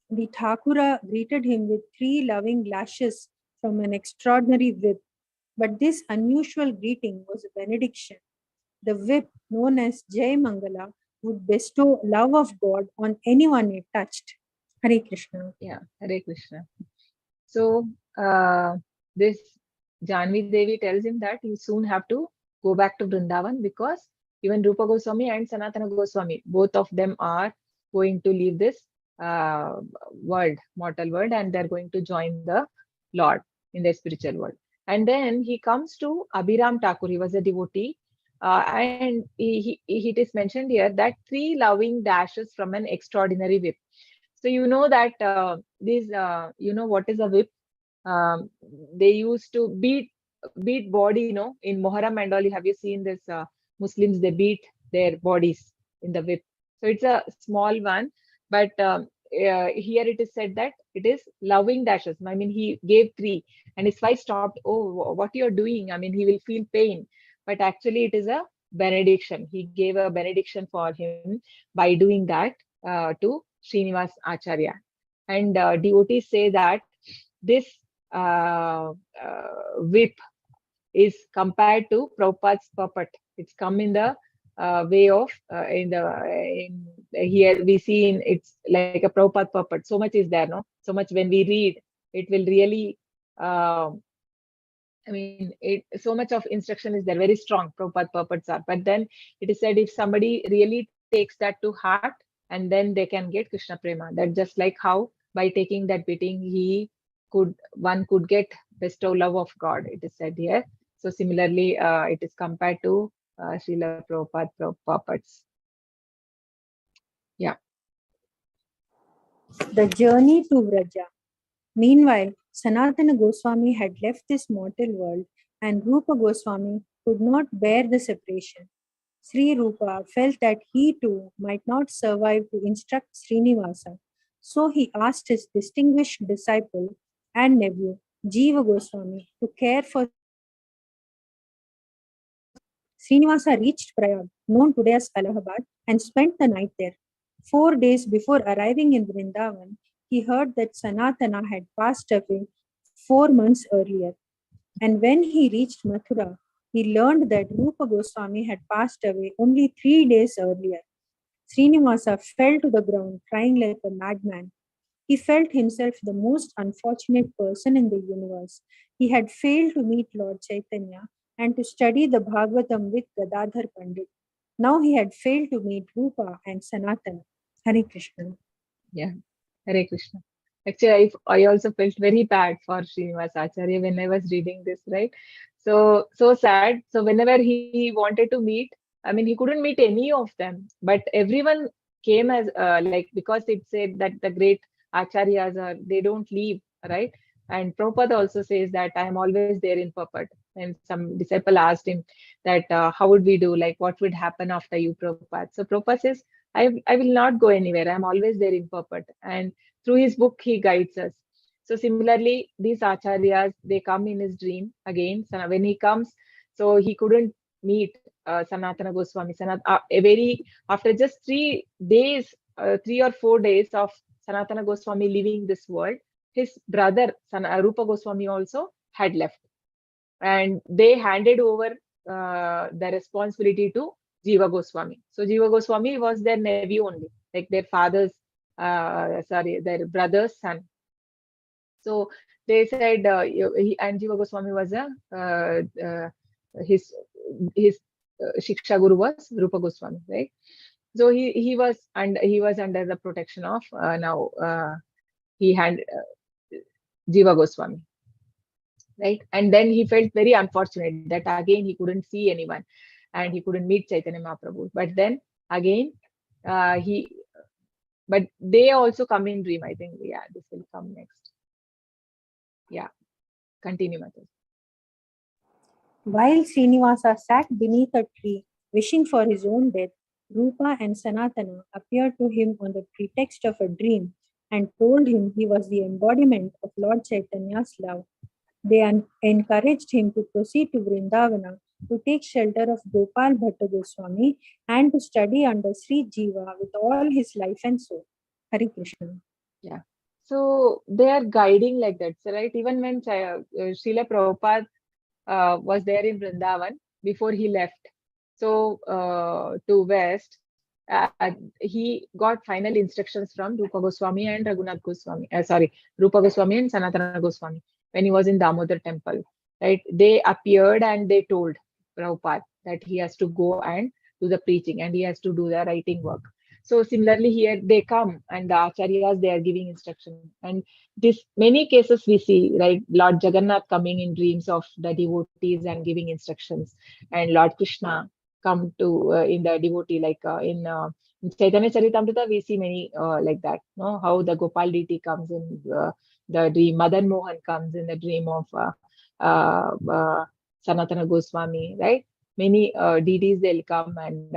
The Thakura greeted him with 3 loving lashes from an extraordinary whip, but this unusual greeting was a benediction. The whip, known as Jai Mangala, would bestow love of God on anyone it touched. Hare Krishna. Yeah, Hare Krishna. So this Janvi Devi tells him that you soon have to go back to Vrindavan because even Rupa Goswami and Sanatana Goswami, both of them are going to leave this world, mortal world, and they're going to join the Lord in their spiritual world. And then he comes to Abhiram Thakur. He was a devotee. And it is mentioned here that 3 loving dashes from an extraordinary whip. So you know that you know what is a whip? They used to beat body, you know, in Muharram and all. Have you seen this? Muslims, they beat their bodies in the whip. So it's a small one, but here it is said that it is loving dashes. I mean, he gave 3, and his wife stopped. Oh, what you're doing? I mean, he will feel pain, but actually it is a benediction. He gave a benediction for him by doing that to Srinivas Acharya. And devotees say that this whip is compared to Prabhupada's puppet. It's come in the way of here we see in it's like a Prabhupada puppet. So much is there, no? So much when we read, it will really. I mean, so much of instruction is there, very strong. Prabhupada puppets are, but then it is said if somebody really takes that to heart, and then they can get Krishna Prema. That just like how by taking that beating, one could get bestow love of God. It is said here. So similarly, it is compared to Srila Prabhupada puppets. Yeah. The journey to Vraja. Meanwhile, Sanatana Goswami had left this mortal world, and Rupa Goswami could not bear the separation. Sri Rupa felt that he too might not survive to instruct Srinivasa, so he asked his distinguished disciple and nephew, Jiva Goswami, to care for Srinivasa reached Prayag, known today as Allahabad, and spent the night there. 4 days before arriving in Vrindavan, he heard that Sanatana had passed away 4 months earlier. And when he reached Mathura, he learned that Rupa Goswami had passed away only 3 days earlier. Srinivasa fell to the ground, crying like a madman. He felt himself the most unfortunate person in the universe. He had failed to meet Lord Chaitanya and to study the Bhagavatam with Gadadhar Pandit. Now he had failed to meet Rupa and Sanatana. Hare Krishna. Yeah, Hare Krishna. Actually, I also felt very bad for Srinivas Acharya when I was reading this, right? So sad. So whenever he wanted to meet, I mean, he couldn't meet any of them, but everyone came as like, because it said that the great Acharyas are, they don't leave, right? And Prabhupada also says that I am always there in purport. And some disciple asked him that how would we do? Like, what would happen after you, Prabhupada? So Prabhupada says, I will not go anywhere. I'm always there in purport. And through his book, he guides us. So similarly, these acharyas, they come in his dream again. So when he comes, so he couldn't meet Sanatana Goswami. After just 3 days, 3 or 4 days of Sanatana Goswami leaving this world, his brother Rupa Goswami also had left, and they handed over the responsibility to Jiva Goswami. So Jiva Goswami was their nephew only, like their father's, their brother's son. So they said, and Jiva Goswami was his Shiksha Guru was Rupa Goswami, right? So he was under the protection of now he had Jiva Goswami, right? And then he felt very unfortunate that again he couldn't see anyone and he couldn't meet Chaitanya Mahaprabhu. But then again, he but they also come in dream. I think, yeah, this will come next. Yeah, continue, Mataji. While Srinivasa sat beneath a tree, wishing for his own death, Rupa and Sanatana appeared to him on the pretext of a dream and told him he was the embodiment of Lord Chaitanya's love. They encouraged him to proceed to Vrindavana to take shelter of Gopal Bhatta Goswami and to study under Sri Jiva with all his life and soul. Hare Krishna. Yeah. So they are guiding like that, so, right? Even when Srila Prabhupada was there in Vrindavan before he left, so to West, he got final instructions from Rupa Goswami and Raghunath Goswami. Rupa Goswami and Sanatana Goswami when he was in Damodar temple, right? They appeared and they told Prabhupada that he has to go and do the preaching and he has to do the writing work. So similarly here they come and the acharyas, they are giving instruction. And this many cases we see, right? Lord Jagannath coming in dreams of the devotees and giving instructions, and Lord Krishna come to in the devotee, like in Chaitanya Charitamrita we see many like that, no? How the Gopal deity comes in the dream, Madan Mohan comes in the dream of Sanatana Goswami, right? Many deities, they'll come, and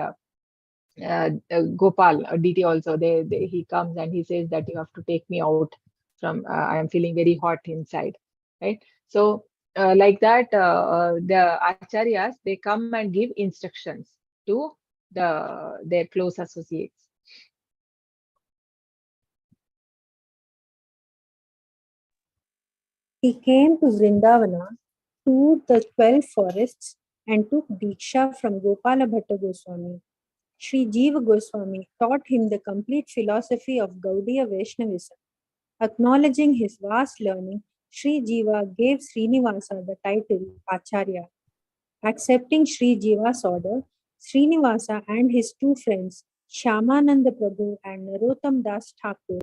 Gopal deity also, he comes and he says that you have to take me out from I am feeling very hot inside, right? So like that, the acharyas, they come and give instructions to their close associates. He came to Vrindavana, toured the 12 forests, and took Diksha from Gopala Bhatta Goswami. Sri Jiva Goswami taught him the complete philosophy of Gaudiya Vaishnavism. Acknowledging his vast learning, Sri Jiva gave Srinivasa the title Acharya. Accepting Sri Jiva's order, Srinivasa and his two friends, Shyamananda Prabhu and Narottam Das Thakur,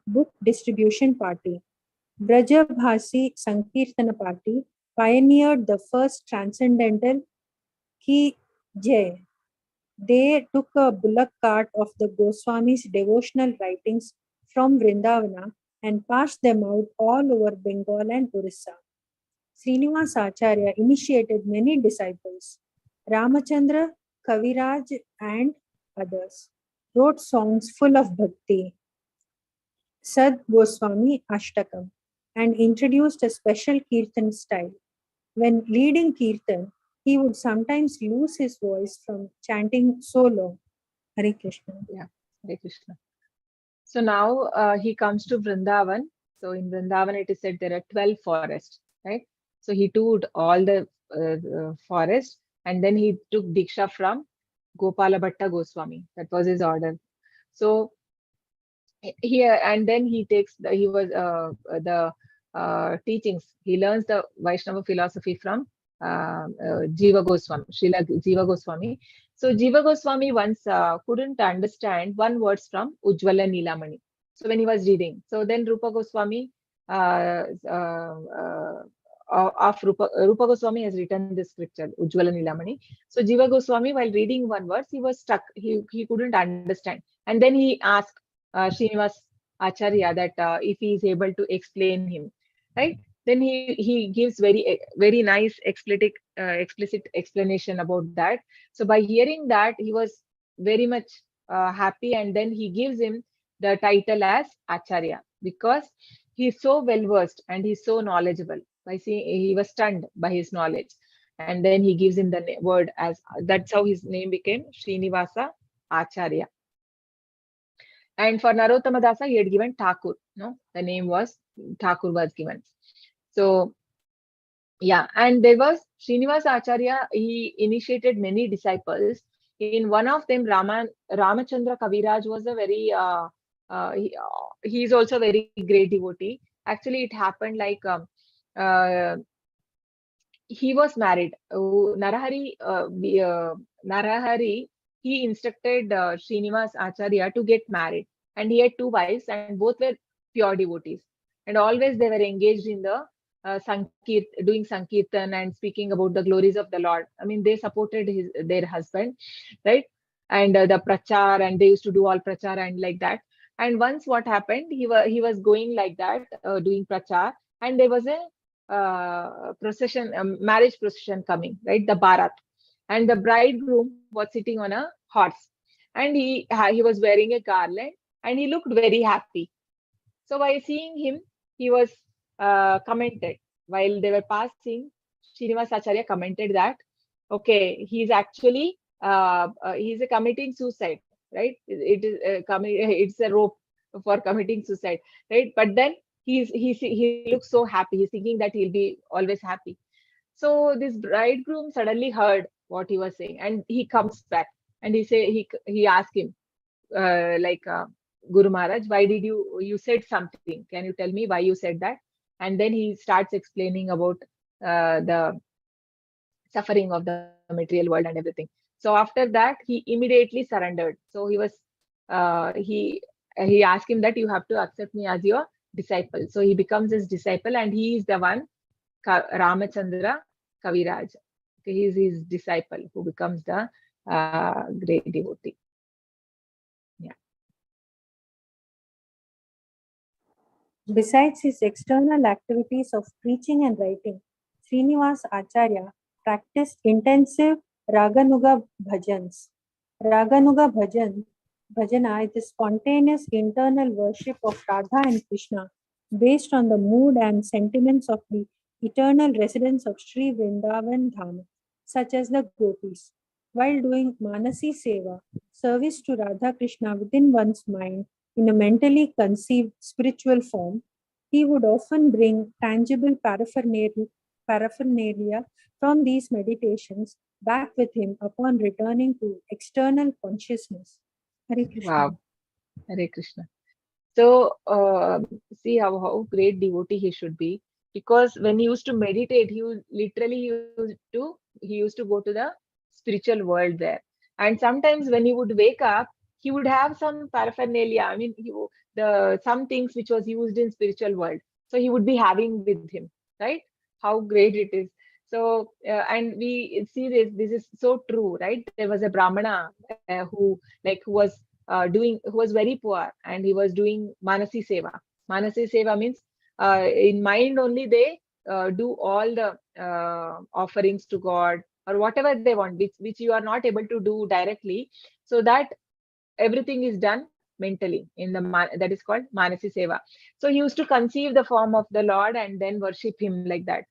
book distribution party. Brajabhasi Sankirtana Party pioneered the first transcendental Ki Jai. They took a bullock cart of the Goswamis' devotional writings from Vrindavana and passed them out all over Bengal and Orissa. Srinivas Acharya initiated many disciples. Ramachandra, Kaviraj, and others wrote songs full of bhakti. Sad Goswami Ashtakam, and introduced a special Kirtan style. When leading Kirtan, he would sometimes lose his voice from chanting so long. Hare Krishna. Yeah, Hare Krishna. So now he comes to Vrindavan. So in Vrindavan, it is said there are 12 forests, right? So he toured all the forests, and then he took Diksha from Gopala Bhatta Goswami. That was his order. So here, and then he takes he was the teachings. He learns the Vaishnava philosophy from Jiva Goswami, Srila Jiva Goswami. So Jiva Goswami once couldn't understand one words from Ujjvala Nilamani. So when he was reading, so then Rupa Goswami of Rupa Goswami has written this scripture, Ujjvala Nilamani. So Jiva Goswami, while reading one verse, he was stuck. He couldn't understand, and then he asked Srinivas Acharya that if he is able to explain him, right? Then he gives very nice explicit explanation about that. So by hearing that, he was very much happy, and then he gives him the title as Acharya, because he's so well versed and he's so knowledgeable. By seeing, he was stunned by his knowledge, and then he gives him the word as, that's how his name became Srinivasa Acharya. And for Narottama Dasa, he had given Thakur. No, the name was Thakur was given. So yeah, and there was Srinivasa Acharya. He initiated many disciples. In one of them, Ramachandra Kaviraj was a very he is also a very great devotee. Actually, it happened like uh, he was married. Narahari, he instructed Srinivas Acharya to get married, and he had two wives, and both were pure devotees, and always they were engaged in the doing sankirtan and speaking about the glories of the Lord. I mean, they supported their husband, right? And the prachar, and they used to do all prachar and like that. And once what happened, he was going like that, doing prachar, and there was a procession, marriage procession coming, right? The Bharat, and the bridegroom was sitting on a horse, and he was wearing a garland, and he looked very happy. So by seeing him, he was commented while they were passing. Srinivas Acharya commented that, okay, he's actually he's committing suicide, right? It is it's a rope for committing suicide, right? But then he looks so happy. He's thinking that he'll be always happy. So this bridegroom suddenly heard what he was saying, and he comes back, and he asked him, Guru Maharaj, why did you said something? Can you tell me why you said that? And then he starts explaining about the suffering of the material world and everything. So after that, he immediately surrendered. So he asked him that you have to accept me as your disciple. So he becomes his disciple, and he is the one, Ramachandra Kaviraj. Okay, he is his disciple who becomes the great devotee. Yeah. Besides his external activities of preaching and writing, Srinivas Acharya practiced intensive Raganuga bhajans. Raganuga bhajana is the spontaneous internal worship of Radha and Krishna based on the mood and sentiments of the eternal residents of Sri Vrindavan Dham, such as the gopis. While doing Manasi Seva, service to Radha Krishna within one's mind in a mentally conceived spiritual form, he would often bring tangible paraphernalia from these meditations back with him upon returning to external consciousness. Hare Krishna. Wow. Hare Krishna. So see how great devotee he should be, because when he used to meditate, he used to go to the spiritual world there. And sometimes when he would wake up, he would have some paraphernalia. I mean, some things which was used in spiritual world. So he would be having with him, right? How great it is. So and we see this is so true, right? There was a Brahmana who was very poor, and he was doing Manasi Seva. Manasi Seva means in mind only they do all the offerings to God, or whatever they want, which you are not able to do directly. So that everything is done mentally in that is called Manasi Seva. So he used to conceive the form of the Lord and then worship him like that.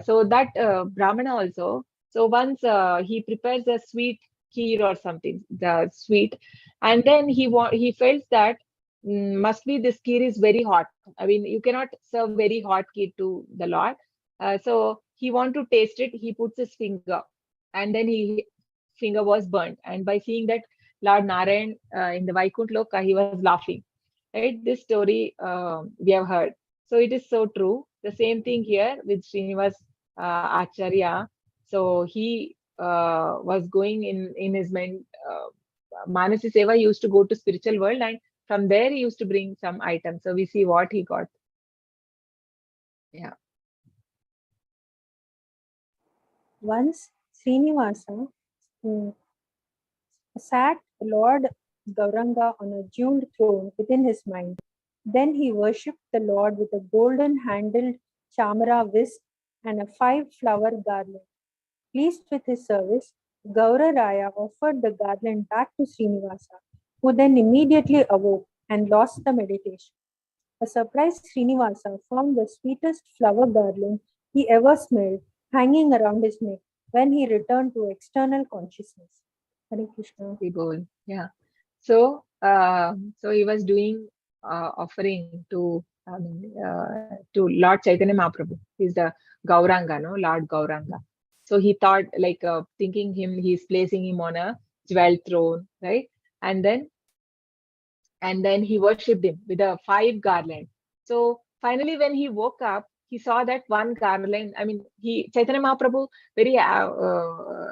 So that Brahmana also. So once he prepares a sweet kheer or something, the sweet, and then he felt that must be this kheer is very hot. I mean, you cannot serve very hot kheer to the Lord. So he want to taste it. He puts his finger, and then finger was burnt. And by seeing that Lord Narayan in the Vaikunt Loka, he was laughing. right? This story we have heard. So it is so true. The same thing here with Srinivas Acharya. So he was going in his Manasi Seva. He used to go to spiritual world, and from there he used to bring some items. So we see what he got. Yeah. Once Srinivasa sat Lord Gauranga on a jeweled throne within his mind. Then he worshipped the Lord with a golden handled chamara whisk and a 5-flower garland. Pleased with his service, Gaura Raya offered the garland back to Srinivasa, who then immediately awoke and lost the meditation. A surprised Srinivasa found the sweetest flower garland he ever smelled hanging around his neck when he returned to external consciousness. Hare Krishna. Yeah. So, so he was doing offering to to Lord Chaitanya Mahaprabhu. He's the Gauranga, no, Lord Gauranga. So he thought, like, thinking he's placing him on a jewel throne, right? And then he worshipped him with a 5 garland. So finally, when he woke up, he saw that one garland. I mean, Chaitanya Mahaprabhu very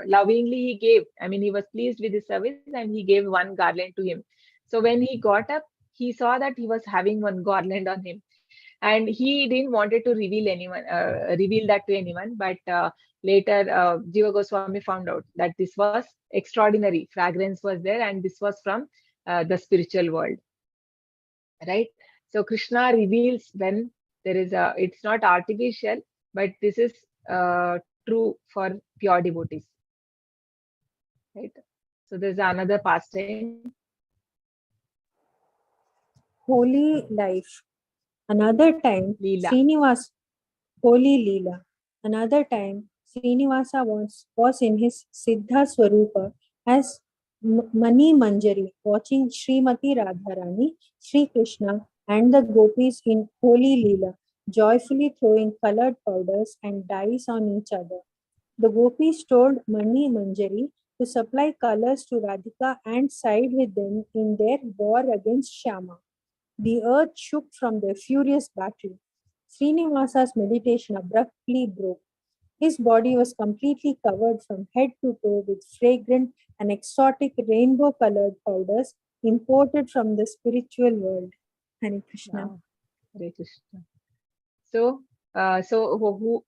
lovingly he gave. I mean, he was pleased with his service and he gave one garland to him. So when he got up, he saw that he was having one garland on him, and he didn't wanted to reveal that to anyone. But later, Jiva Goswami found out that this was extraordinary fragrance was there, and this was from the spiritual world, right? So Krishna reveals when there is it's not artificial, but this is true for pure devotees, right? So there's another pastime. Holy life. Another time, Leela. Srinivas, Holy Leela. Another time, Srinivasa was in his Siddha Swarupa as Mani Manjari, watching Srimati Radharani, Sri Krishna, and the gopis in Holy Leela, joyfully throwing colored powders and dyes on each other. The gopis told Mani Manjari to supply colors to Radhika and side with them in their war against Shama. The earth shook from their furious battle. Srinivasa's meditation abruptly broke. His body was completely covered from head to toe with fragrant and exotic rainbow colored powders imported from the spiritual world. Hare Krishna. Wow. Hare Krishna. So,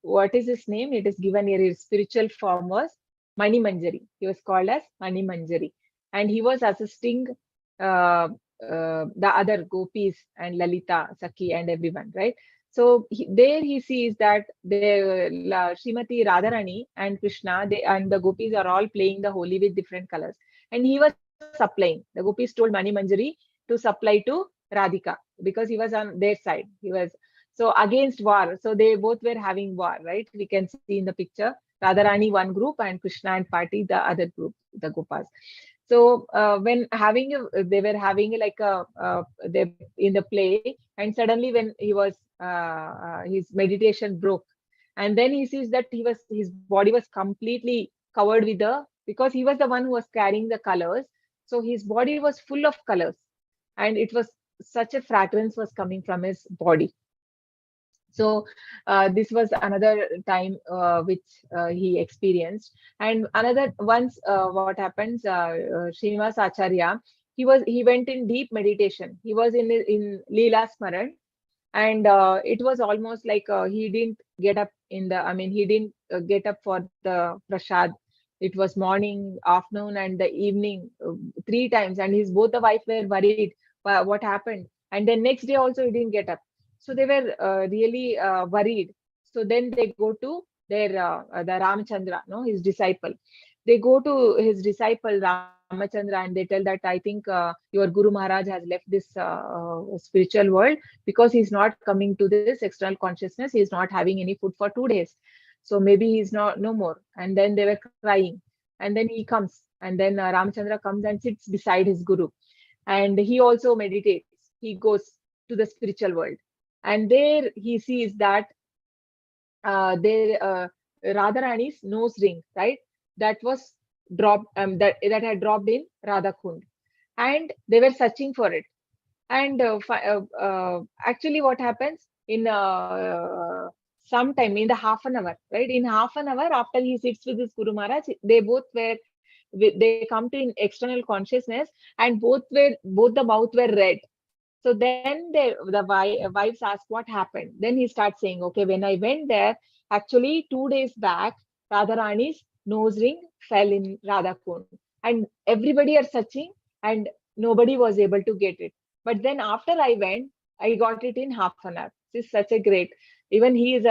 what is his name? It is given here. His spiritual form was Mani Manjari. He was called as Mani Manjari, and he was assisting the other gopis and Lalita, Sakhi, and everyone, right? So there he sees that Srimati Radharani and Krishna, and the gopis are all playing the Holi with different colors, and he was supplying. The gopis told Mani Manjari to supply to Radhika because he was on their side. He was so against war. So they both were having war, right? We can see in the picture Radharani one group and Krishna and Party the other group, the Gopas. So when they were having like they in the play, and suddenly when he was his meditation broke, and then he sees that his body was completely covered with because he was the one who was carrying the colors. So his body was full of colors, and it was such a fragrance was coming from his body. So this was another time which he experienced. And another once what happens, Srinivas Acharya, he went in deep meditation. He was in Leela Smaran, and it was almost like he didn't get up he didn't get up for the prasad. It was morning, afternoon, and the evening, 3 times, and his both the wife were worried what happened. And then next day also he didn't get up. So they were really worried. So then they go to their the Ramachandra, no, his disciple. They go to his disciple Ramachandra and they tell that, I think your Guru Maharaj has left this spiritual world because he's not coming to this external consciousness. He's not having any food for 2 days. So maybe he's no more. And then they were crying. And then he comes. And then Ramachandra comes and sits beside his Guru. And he also meditates. He goes to the spiritual world. And there he sees that Radharani's nose ring, right? That was dropped, that had dropped in Radha Kund. And they were searching for it. And actually what happens in sometime in the half an hour, right? In half an hour after he sits with his Guru Maharaj, they both were, they come to in external consciousness, and both the mouth were red. So then the wives ask what happened. Then he starts saying, okay, when I went there, actually 2 days back, Radharani's nose ring fell in Radha Kund, and everybody are searching, and nobody was able to get it. But then after I went, I got it in half an hour. This is such a great. Even he is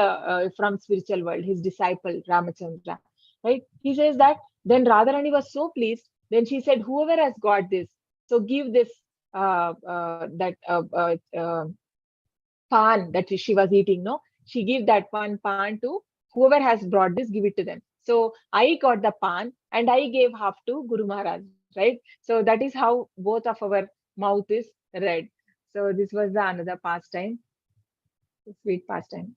from spiritual world. His disciple Ramachandra, right? He says that. Then Radharani was so pleased. Then she said, whoever has got this, so give this that pan that she was eating, no? She gave that one pan to whoever has brought this, give it to them. So I got the pan and I gave half to Guru Maharaj, right? So that is how both of our mouth is red. So this was the another pastime, sweet pastime.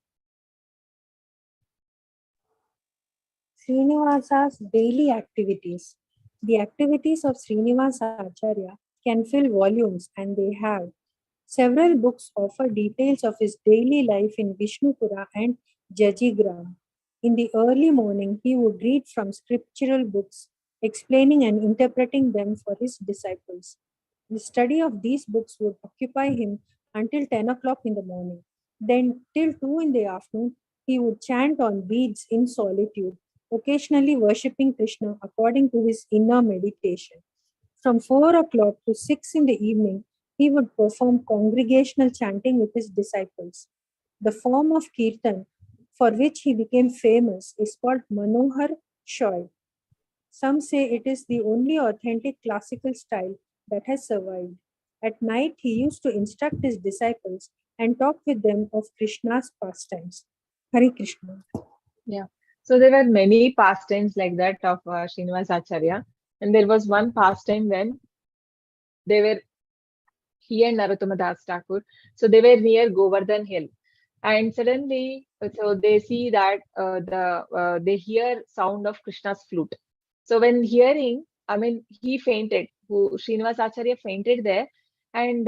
Srinivasa's daily activities. The activities of Srinivasa Acharya can fill volumes, and they have. Several books offer details of his daily life in Vishnupura and Jajigram. In the early morning, he would read from scriptural books, explaining and interpreting them for his disciples. The study of these books would occupy him until 10 o'clock in the morning. Then, till 2 in the afternoon, he would chant on beads in solitude, occasionally worshipping Krishna according to his inner meditation. From 4 o'clock to 6 in the evening, he would perform congregational chanting with his disciples. The form of kirtan for which he became famous is called Manohar Shoy. Some say it is the only authentic classical style that has survived. At night, he used to instruct his disciples and talk with them of Krishna's pastimes. Hare Krishna. Yeah. So there were many pastimes like that of Srinivas Acharya. And there was one pastime when they were, he and Narottama Das Thakur, so they were near Govardhan Hill. And suddenly, so they see that they hear sound of Krishna's flute. So when hearing, I mean, he fainted. Srinivas Acharya fainted there. And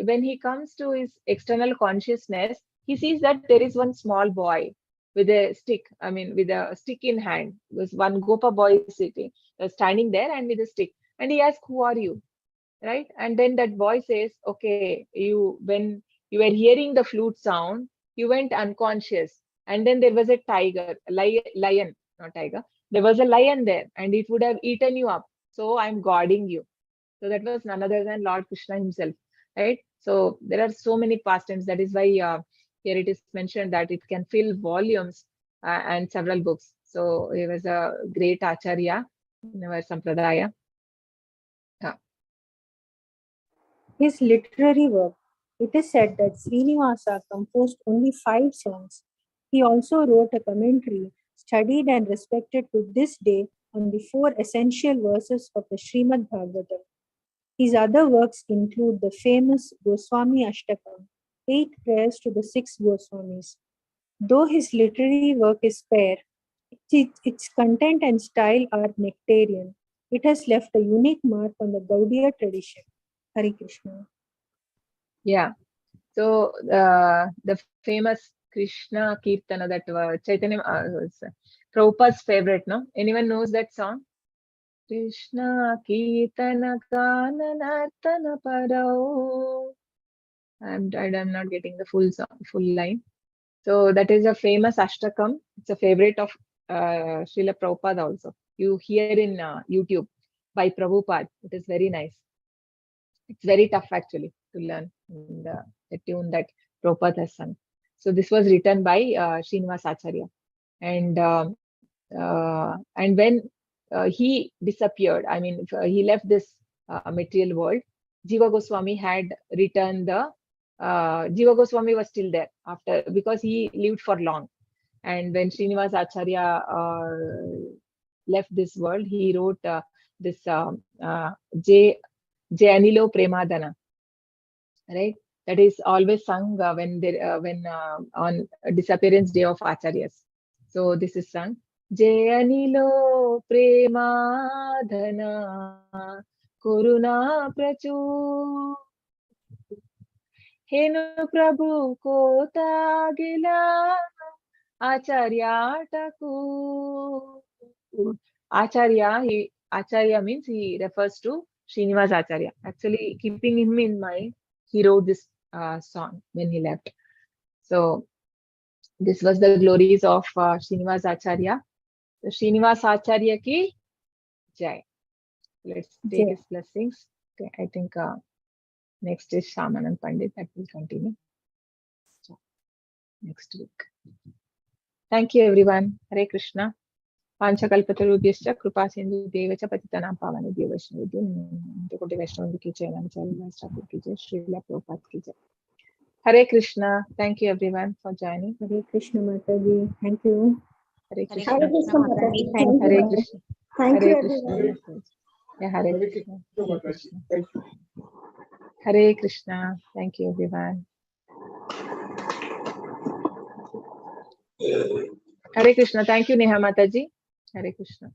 when he comes to his external consciousness, he sees that there is one small boy with a stick. I mean, with a stick in hand. There's one Gopa boy sitting, standing there and with a stick. And he asks, "Who are you?" Right? And then that boy says, "Okay, when you were hearing the flute sound, you went unconscious, and then there was a tiger, lion, not tiger. There was a lion there, and it would have eaten you up. So I'm guarding you." So that was none other than Lord Krishna himself, right? So there are so many pastimes. That is why here it is mentioned that it can fill volumes and several books. So he was a great Acharya in our Sampradaya. Yeah. His literary work. It is said that Srinivasa composed only 5 songs. He also wrote a commentary studied and respected to this day on the 4 essential verses of the Srimad Bhagavatam. His other works include the famous Goswami Ashtakam, 8 prayers to the 6 Goswamis. Though his literary work is spare, its content and style are nectarian. It has left a unique mark on the Gaudiya tradition. Hare Krishna. Yeah. So the famous Krishna Kirtana that Chaitanya was Prabhupada's favorite, no? Anyone knows that song? Krishna Kirtana Kananartana Parao. I'm not getting the full song, full line. So that is a famous Ashtakam. It's a favorite of Srila Prabhupada also. You hear in YouTube by Prabhupada. It is very nice. It's very tough actually to learn the tune that Prabhupada has sung. So this was written by Srinivas Acharya. And when he disappeared, I mean, he left this material world, Jiva Goswami had written the, Jiva Goswami was still there after, because he lived for long. And when Srinivas Acharya left this world, he wrote this J Anilo Premadana, right? That is always sung when on disappearance day of Acharyas. So this is sung. J Anilo Premadana Kuruna Prachu हेनु प्रभु कोता गिला Acharyataku. Acharya means he refers to Srinivas Acharya. Actually, keeping him in mind, he wrote this song when he left. So this was the glories of Srinivas Acharya. So Srinivas Acharya ki jai. Let's take his blessings. Okay, I think next is Shamanand Pandit. That will continue. So, next week. Thank you, everyone. Hare Krishna. पांचकल्पतरुभ्यश्च कृपा सिन्धुभ्यैव च पतितानां पावनेभ्यो वैष्णवेभ्यो कोटि वैष्णव की जय नमः स्थापित की जय श्रील प्रभुपाद की जय Hare Krishna thank you everyone for joining Hare Krishna Mataji. Thank you. Hare Hare Krishna Krishna Mataji. Thank Hare you. Krishna Thank you, Hare everyone. Krishna Hare Krishna Hare Krishna thank you everyone Hare Krishna thank you Neha Mata ji Hare Krishna